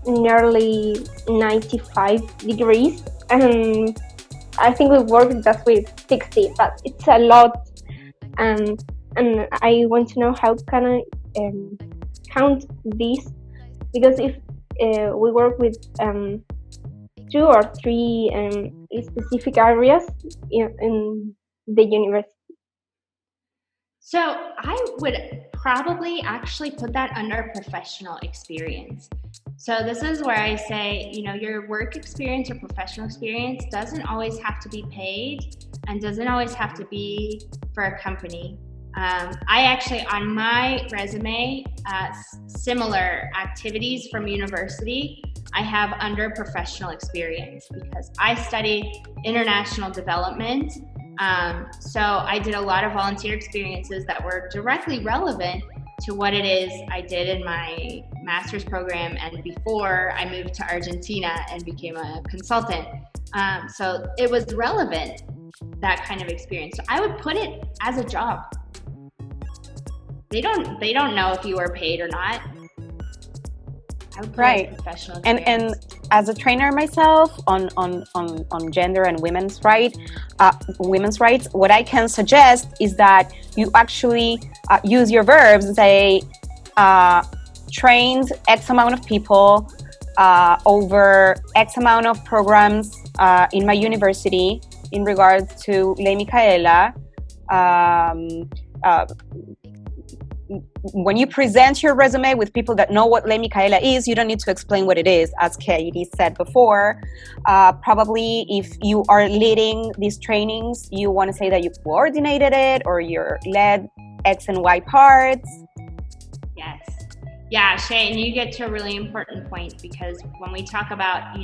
nearly 95 degrees, and I think we work just with 60, but it's a lot. And I want to know how can I count this, because if we work with 2 or 3 specific areas in the university. So I would probably actually put that under professional experience. So this is where I say, your work experience or professional experience doesn't always have to be paid and doesn't always have to be for a company. I actually, on my resume, similar activities from university, I have under professional experience because I studied international development. So I did a lot of volunteer experiences that were directly relevant to what it is I did in my master's program and before I moved to Argentina and became a consultant. So it was relevant, that kind of experience. So I would put it as a job. They don't know if you were paid or not. I would put it as professional experience. And as a trainer myself on gender and women's rights, what I can suggest is that you actually use your verbs and say trained X amount of people over X amount of programs in my university in regards to Ley Micaela. When you present your resume with people that know what Ley Micaela is, you don't need to explain what it is, as Katie said before. Probably if you are leading these trainings, you want to say that you coordinated it or you're led X and Y parts. Yes. Yeah, Shay, and you get to a really important point because when we talk about,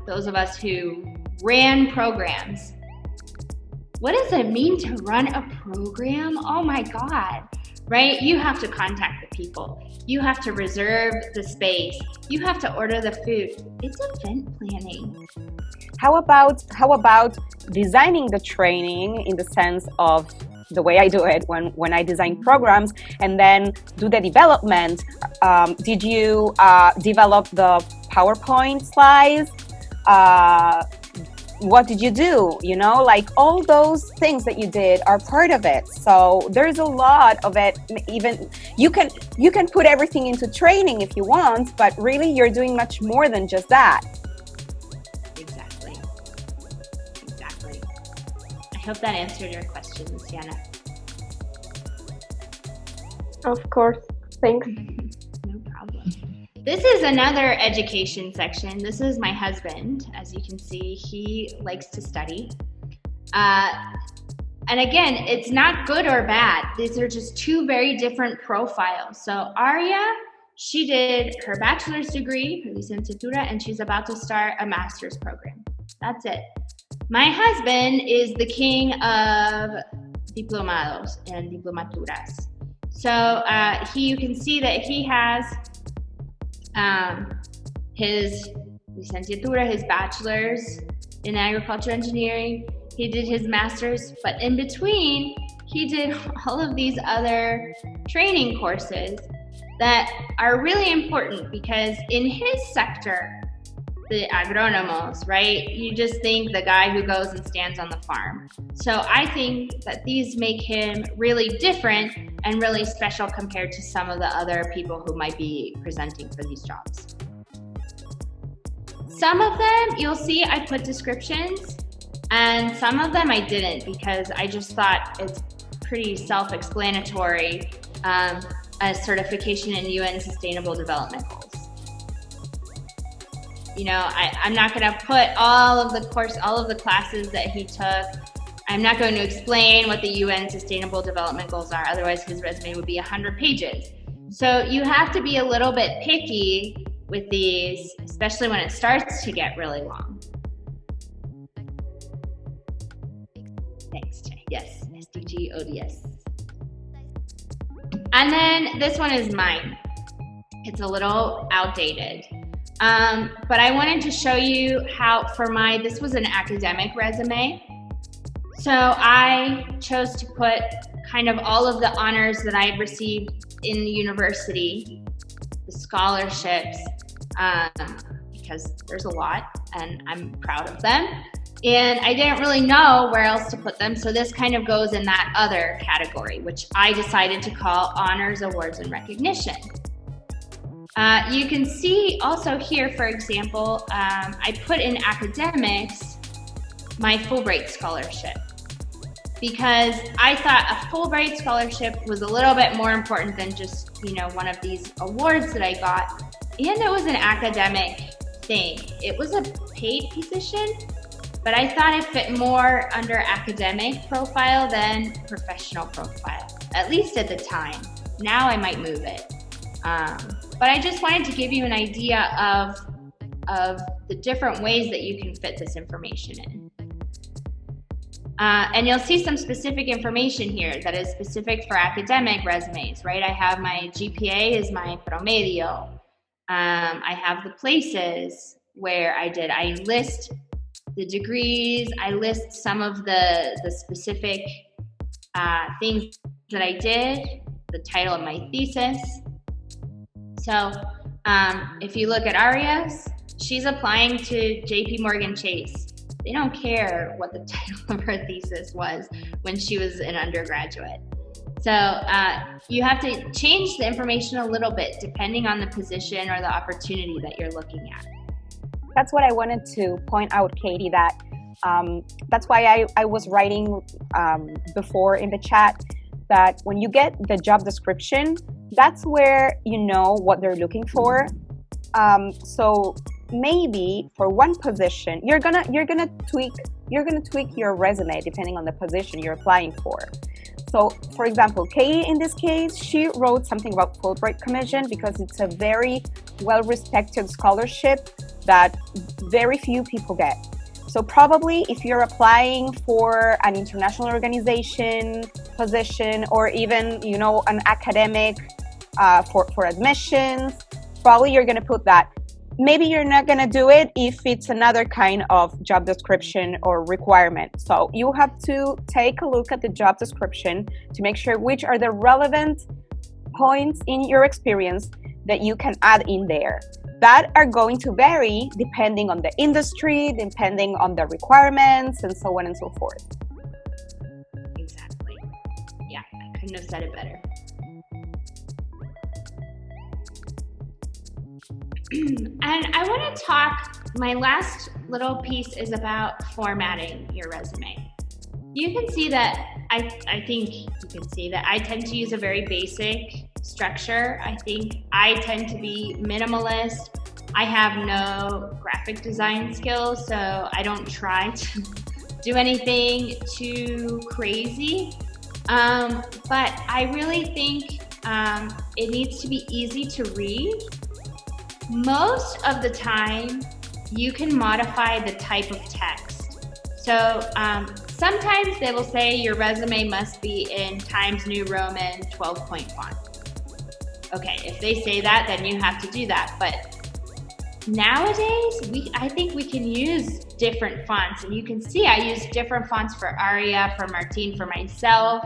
those of us who ran programs, what does it mean to run a program? Oh my God. Right? You have to contact the people. You have to reserve the space. You have to order the food. It's event planning. How about designing the training in the sense of the way I do it when I design programs and then do the development. Did you develop the PowerPoint slides? What did you do? You know, like all those things that you did are part of it. So there's a lot of it. Even you can put everything into training if you want, but really you're doing much more than just that. Exactly. I hope that answered your question, Luciana. Of course. Thanks. No problem. This is another education section. This is my husband. As you can see, he likes to study. And again, it's not good or bad. These are just two very different profiles. So Aria, she did her bachelor's degree, her licenciatura, and she's about to start a master's program. That's it. My husband is the king of diplomados and diplomaturas. So you can see that he has his licenciatura, his bachelor's in agriculture engineering. He did his master's, but in between, he did all of these other training courses that are really important because in his sector, the agronomos, right? You just think the guy who goes and stands on the farm. So I think that these make him really different and really special compared to some of the other people who might be presenting for these jobs. Some of them, you'll see I put descriptions, and some of them I didn't because I just thought it's pretty self-explanatory, a certification in UN Sustainable Development Goals. You know, I'm not going to put all of the classes that he took. I'm not going to explain what the UN Sustainable Development Goals are. Otherwise, his resume would be 100 pages. So you have to be a little bit picky with these, especially when it starts to get really long. Thanks, Jay. Yes, SDG ODS. And then this one is mine. It's a little outdated. But I wanted to show you how this was an academic resume. So I chose to put kind of all of the honors that I'd received in the university, the scholarships, because there's a lot and I'm proud of them. And I didn't really know where else to put them. So this kind of goes in that other category, which I decided to call honors, awards, and recognition. You can see also here, for example, I put in academics my Fulbright scholarship because I thought a Fulbright scholarship was a little bit more important than just, you know, one of these awards that I got. And it was an academic thing. It was a paid position, but I thought it fit more under academic profile than professional profile, at least at the time. Now I might move it. But I just wanted to give you an idea of the different ways that you can fit this information in. And you'll see some specific information here that is specific for academic resumes, right? I have my GPA is my promedio. I have the places where I list the degrees, I list some of the specific things that I did, the title of my thesis. So if you look at Arias, she's applying to JP Morgan Chase. They don't care what the title of her thesis was when she was an undergraduate. So you have to change the information a little bit depending on the position or the opportunity that you're looking at. That's what I wanted to point out, Katie, that that's why I was writing before in the chat that when you get the job description, that's where you know what they're looking for. So maybe for one position, you're gonna tweak your resume depending on the position you're applying for. So, for example, Katie in this case, she wrote something about Fulbright Commission because it's a very well-respected scholarship that very few people get. So probably if you're applying for an international organization position or even, you know, an academic for admissions, probably you're going to put that. maybe you're not going to do it if it's another kind of job description or requirement. So you have to take a look at the job description to make sure which are the relevant points in your experience that you can add in there. That are going to vary depending on the industry, depending on the requirements, and so on and so forth. Exactly. Yeah, I couldn't have said it better. And I want to talk, my last little piece is about formatting your resume. You can see that, I think you can see that I tend to use a very basic structure. I think I tend to be minimalist. I have no graphic design skills, so I don't try to do anything too crazy. But I really think it needs to be easy to read. Most of the time, you can modify the type of text. So sometimes they will say your resume must be in Times New Roman 12-point font. Okay, if they say that, then you have to do that. But nowadays, I think we can use different fonts. And you can see I use different fonts for Aria, for Martine, for myself.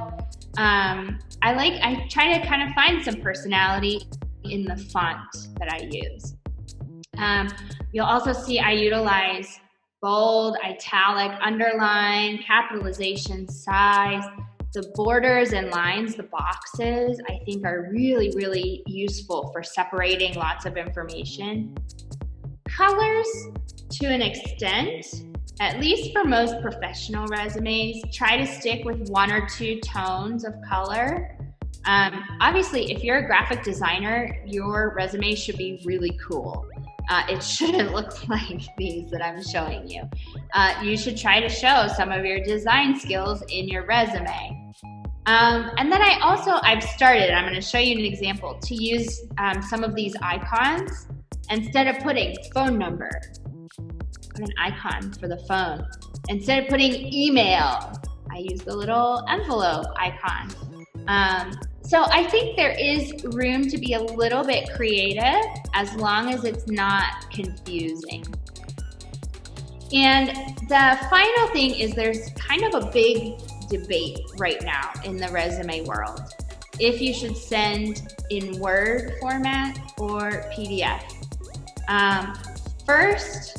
I try to kind of find some personality in the font that I use. You'll also see I utilize bold, italic, underline, capitalization, size. The borders and lines, the boxes, I think are really, really useful for separating lots of information. Colors, to an extent, at least for most professional resumes, try to stick with 1 or 2 tones of color. Obviously, if you're a graphic designer, your resume should be really cool. It shouldn't look like these that I'm showing you. You should try to show some of your design skills in your resume. And then I've started, I'm going to show you an example, to use some of these icons. Instead of putting phone number, put an icon for the phone. Instead of putting email, I use the little envelope icon. So I think there is room to be a little bit creative as long as it's not confusing. And the final thing is there's kind of a big debate right now in the resume world. If you should send in Word format or PDF. First,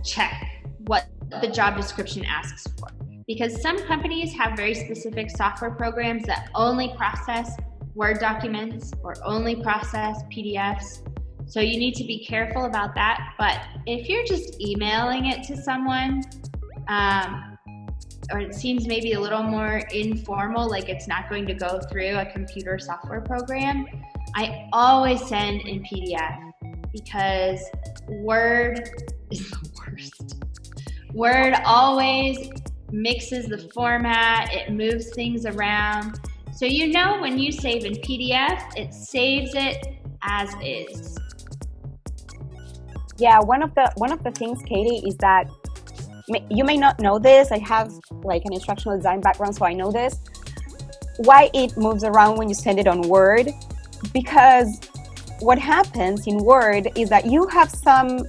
check what the job description asks for. Because some companies have very specific software programs that only process Word documents or only process PDFs. So you need to be careful about that. But if you're just emailing it to someone, or it seems maybe a little more informal, like it's not going to go through a computer software program, I always send in PDF because Word is the worst. Word always mixes the format, it moves things around. So you know when you save in PDF, it saves it as is. Yeah, one of the things, Katie, is that you may not know this. I have like an instructional design background, so I know this. Why it moves around when you send it on Word? Because what happens in Word is that you have some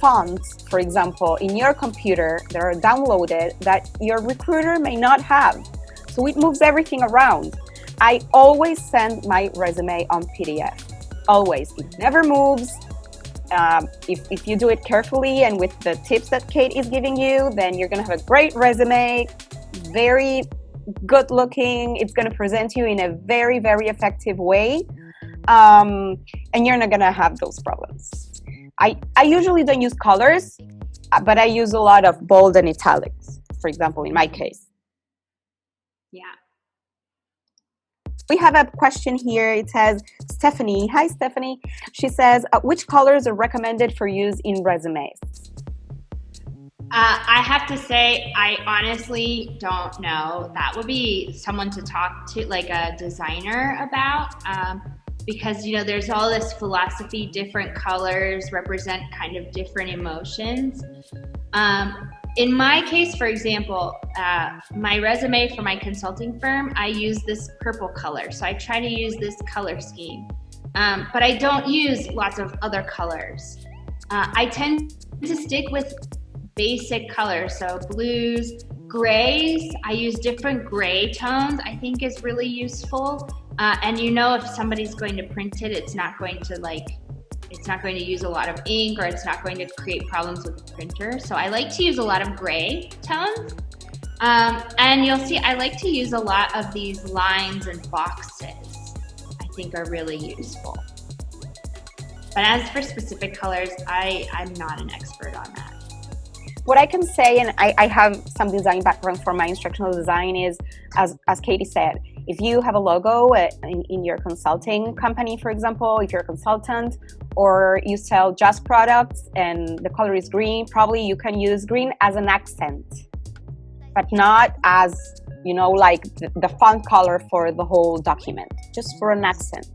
fonts, for example, in your computer that are downloaded that your recruiter may not have. So it moves everything around. I always send my resume on PDF. Always. It never moves. If you do it carefully and with the tips that Kate is giving you, then you're going to have a great resume, very good looking. It's going to present you in a very, very effective way. And you're not going to have those problems. I usually don't use colors, but I use a lot of bold and italics, for example, in my case. Yeah. We have a question here. It says, Stephanie. Hi, Stephanie. She says, which colors are recommended for use in resumes? I have to say, I honestly don't know. That would be someone to talk to, like a designer about. Because, you know, there's all this philosophy, different colors represent kind of different emotions. In my case, for example, my resume for my consulting firm, I use this purple color. So I try to use this color scheme. But I don't use lots of other colors. I tend to stick with basic colors, so blues, grays. I use different gray tones. I think is really useful. And if somebody's going to print it, it's not going to use a lot of ink, or it's not going to create problems with the printer. So I like to use a lot of gray tones. And you'll see I like to use a lot of these lines and boxes. I think are really useful. But as for specific colors, I'm not an expert on that. What I can say, and I have some design background for my instructional design, is, as Katie said, if you have a logo in your consulting company, for example, if you're a consultant or you sell just products and the color is green, probably you can use green as an accent, but not as, like the font color for the whole document, just for an accent,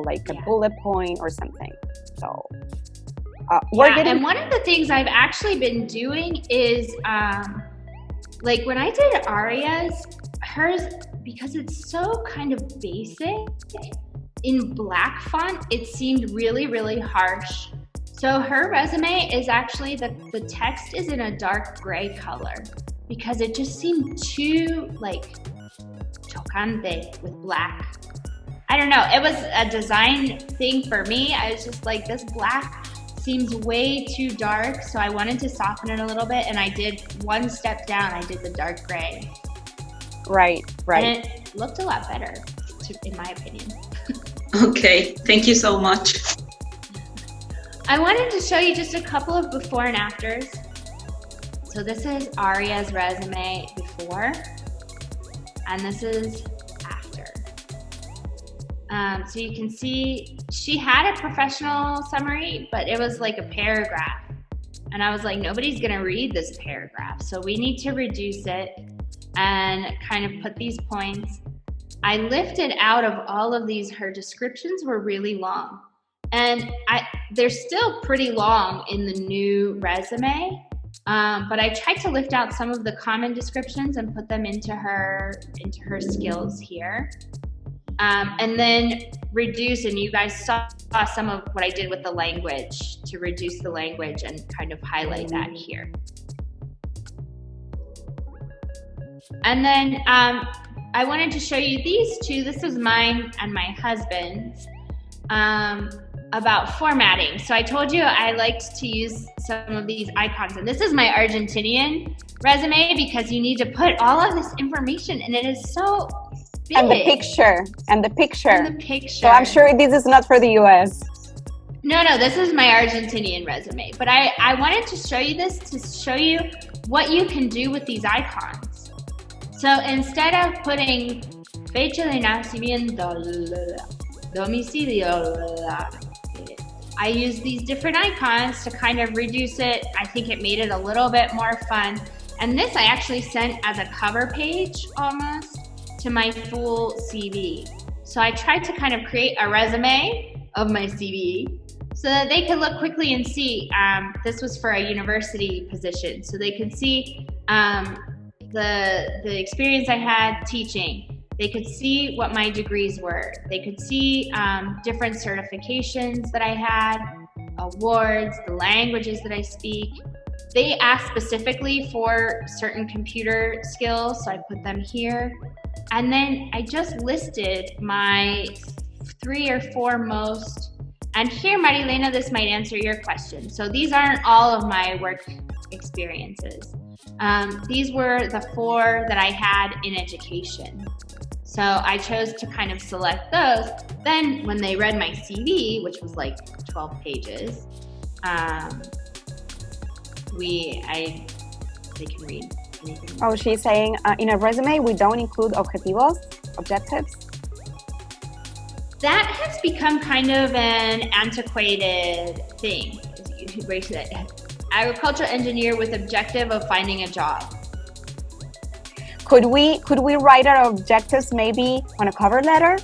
like a bullet point or something. So and one of the things I've actually been doing is like when I did Aria's, hers, because it's so kind of basic in black font, it seemed really, really harsh. So her resume is actually, the text is in a dark gray color because it just seemed too like chocante with black. I don't know, it was a design thing for me. I was just like, this black seems way too dark, so I wanted to soften it a little bit, and I did one step down. I did the dark gray. Right. And it looked a lot better, in my opinion. Okay, thank you so much. I wanted to show you just a couple of before and afters. So this is Aria's resume before, and this is after. So you can see she had a professional summary, but it was like a paragraph. And I was like, nobody's gonna read this paragraph. So we need to reduce it and kind of put these points. I lifted out of all of these, her descriptions were really long. And they're still pretty long in the new resume, but I tried to lift out some of the common descriptions and put them into her skills here. And then reduce, and you guys saw some of what I did with the language to reduce the language and kind of highlight that here. And then I wanted to show you these two. This is mine and my husband's about formatting. So I told you I liked to use some of these icons, and this is my Argentinian resume because you need to put all of this information, and it is so big. And the picture. So I'm sure this is not for the US. No, this is my Argentinian resume. But I wanted to show you this to show you what you can do with these icons. So instead of putting fecha de nacimiento, domicilio, I use these different icons to kind of reduce it. I think it made it a little bit more fun. And this I actually sent as a cover page almost to my full CV. So I tried to kind of create a resume of my CV so that they could look quickly and see. This was for a university position, so they could see the experience I had teaching. They could see what my degrees were. They could see different certifications that I had, awards, the languages that I speak. They asked specifically for certain computer skills, so I put them here. And then I just listed my 3 or 4 most, and here, Marilena, this might answer your question. So these aren't all of my work experiences. These were the 4 that I had in education. So I chose to kind of select those. Then when they read my CV, which was like 12 pages, they can read anything. Oh, she's saying in a resume we don't include objectives. That has become kind of an antiquated thing. Agricultural engineer with objective of finding a job. Could we write our objectives maybe on a cover letter?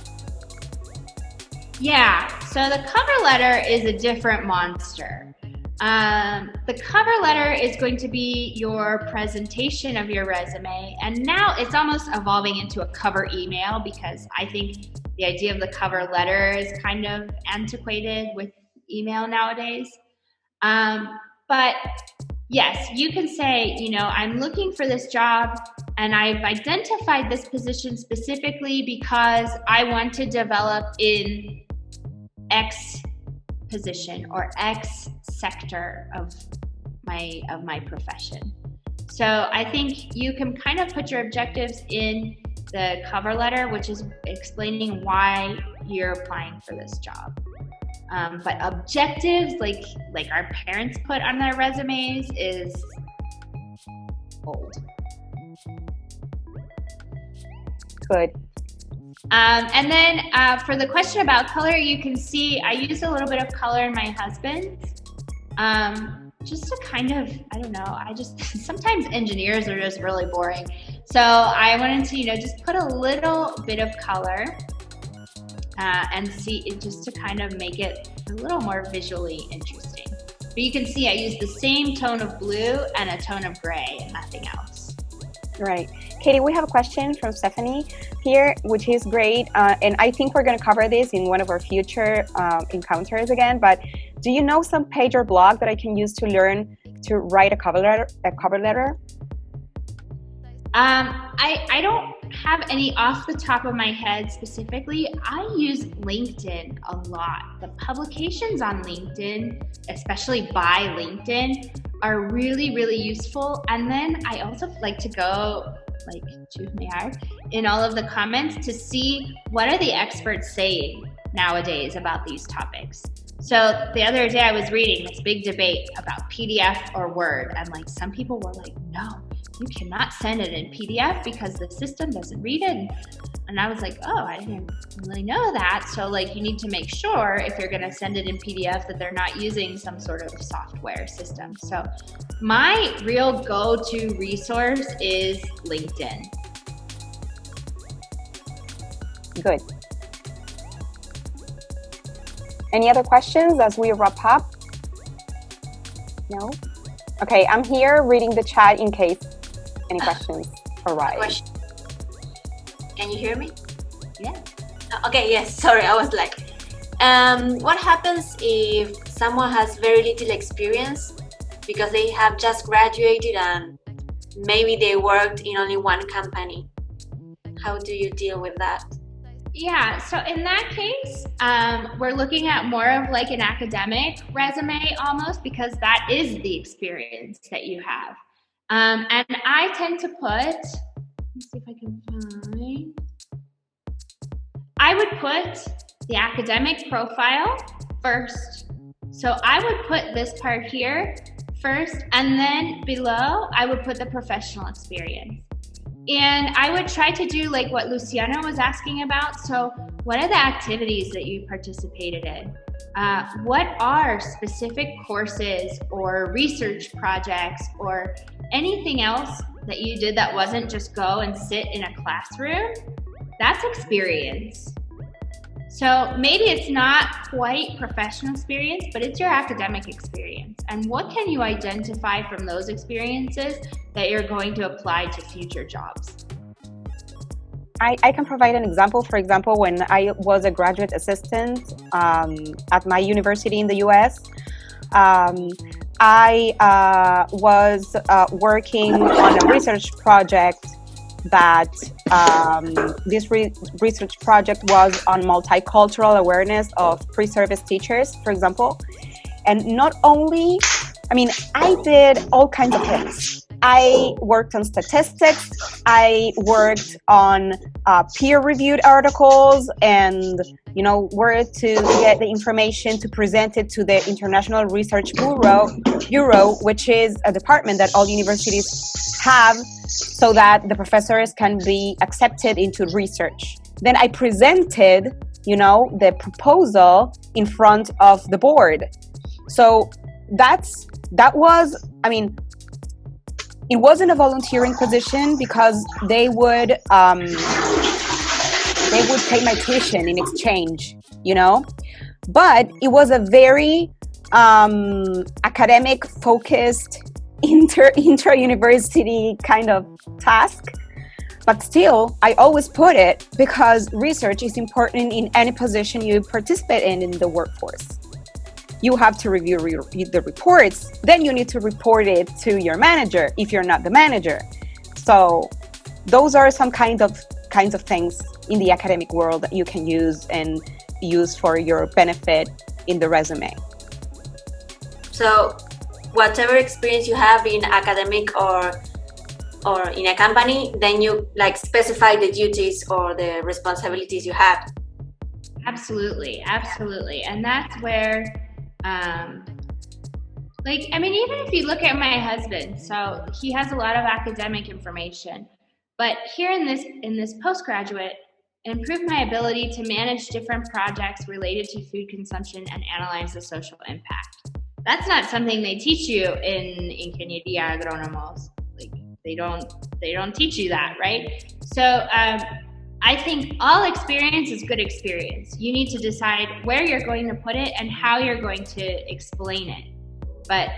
Yeah, so the cover letter is a different monster. The cover letter is going to be your presentation of your resume, and now it's almost evolving into a cover email because I think the idea of the cover letter is kind of antiquated with email nowadays. But yes, you can say, you know, I'm looking for this job and I've identified this position specifically because I want to develop in X position or X sector of my profession. So I think you can kind of put your objectives in the cover letter, which is explaining why you're applying for this job. But objectives, like our parents put on their resumes, is old. Good. And then for the question about color, you can see I used a little bit of color in my husband's. Just to kind of, I don't know, sometimes engineers are just really boring. So I wanted to, you know, just put a little bit of color and see it, just to kind of make it a little more visually interesting. But you can see I used the same tone of blue and a tone of gray and nothing else. Right. Katie, we have a question from Stephanie here, which is great. And I think we're going to cover this in one of our future encounters again. But do you know some page or blog that I can use to learn to write a cover letter? I don't have any off the top of my head specifically. I use LinkedIn a lot. The publications on LinkedIn, especially by LinkedIn, are really, really useful. And then I also like to go in all of the comments to see what are the experts saying nowadays about these topics. So the other day I was reading this big debate about PDF or Word, and like some people were like, no, you cannot send it in PDF because the system doesn't read it. And I was like, oh, I didn't really know that. So like you need to make sure if you're gonna send it in PDF that they're not using some sort of software system. So my real go-to resource is LinkedIn. Good. Any other questions as we wrap up? No? Okay, I'm here reading the chat in case any questions arise. Can you hear me? Yeah. Okay, yes, sorry, I was like, what happens if someone has very little experience because they have just graduated and maybe they worked in only one company? How do you deal with that? Yeah, so in that case, we're looking at more of like an academic resume almost, because that is the experience that you have. And I tend to put, let's see if I can find, I would put the academic profile first. So I would put this part here first, and then below I would put the professional experience. And I would try to do like what Luciana was asking about. So what are the activities that you participated in? What are specific courses or research projects or anything else that you did that wasn't just go and sit in a classroom? That's experience. So maybe it's not quite professional experience, but it's your academic experience. And what can you identify from those experiences that you're going to apply to future jobs? I can provide an example. For example, when I was a graduate assistant at my university in the US, I was working on a research project that this research project was on multicultural awareness of pre-service teachers, for example. And not only, I did all kinds of things. I worked on statistics, I worked on peer-reviewed articles, and worked to get the information to present it to the International Research Bureau, which is a department that all universities have so that the professors can be accepted into research. Then I presented, the proposal in front of the board. So that was, it wasn't a volunteering position because they would pay my tuition in exchange, but it was a very academic focused intra-university kind of task. But still, I always put it because research is important in any position you participate in the workforce. you have to review the reports. Then you need to report it to your manager if you're not the manager. So those are some kinds of things in the academic world that you can use for your benefit in the resume. So whatever experience you have in academic or in a company, then you like specify the duties or the responsibilities you have. Absolutely. And that's where, even if you look at my husband, so he has a lot of academic information, but here in this postgraduate, improved my ability to manage different projects related to food consumption and analyze the social impact. That's not something they teach you in Ingeniería Agrónomos. Like they don't teach you that, right? So I think all experience is good experience. You need to decide where you're going to put it and how you're going to explain it. But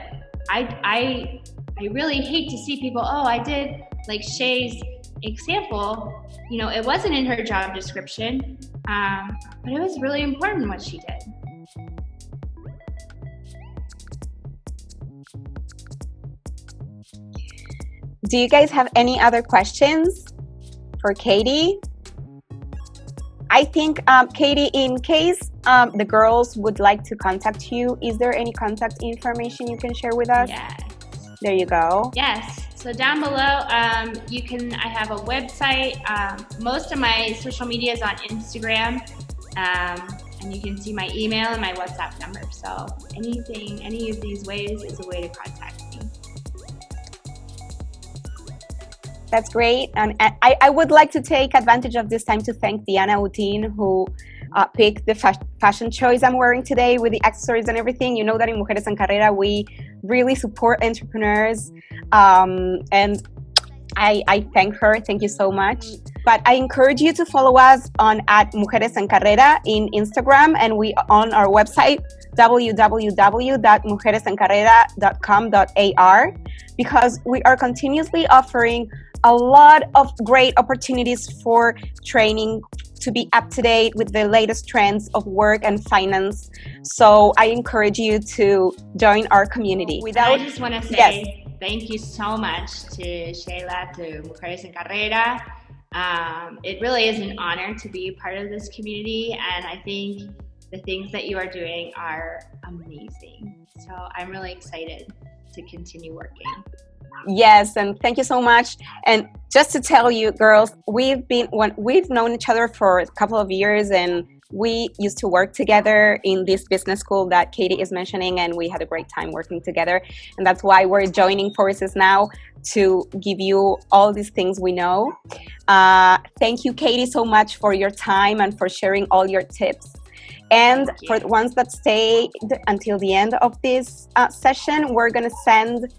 I really hate to see people, I did like Shay's example, it wasn't in her job description, but it was really important what she did. Do you guys have any other questions for Katie? I think, Katie, in case the girls would like to contact you, is there any contact information you can share with us? Yes. There you go. Yes. So down below, I have a website. Most of my social media is on Instagram. And you can see my email and my WhatsApp number. So any of these ways is a way to contact me. That's great. And I would like to take advantage of this time to thank Diana Utin, who picked the fashion choice I'm wearing today with the accessories and everything. You know that in Mujeres en Carrera, we really support entrepreneurs. And I thank her. Thank you so much. But I encourage you to follow us on @Mujeres en Carrera in Instagram, and we on our website, www.mujeresencarrera.com.ar, because we are continuously offering a lot of great opportunities for training to be up to date with the latest trends of work and finance. So I encourage you to join our community. I just want to say thank you so much to Sheila, to Mujeres en Carrera. It really is an honor to be a part of this community, and I think the things that you are doing are amazing. So I'm really excited to continue working. Yes, and thank you so much. And just to tell you, girls, we've known each other for a couple of years, and we used to work together in this business school that Katie is mentioning, and we had a great time working together. And that's why we're joining forces now to give you all these things we know. Thank you, Katie, so much for your time and for sharing all your tips. And for the ones that stay until the end of this session, we're going to send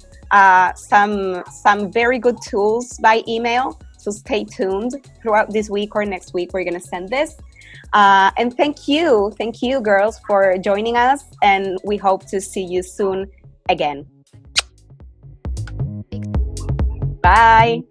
some very good tools by email. So stay tuned throughout this week or next week. We're going to send this. And thank you, girls, for joining us. And we hope to see you soon again. Bye.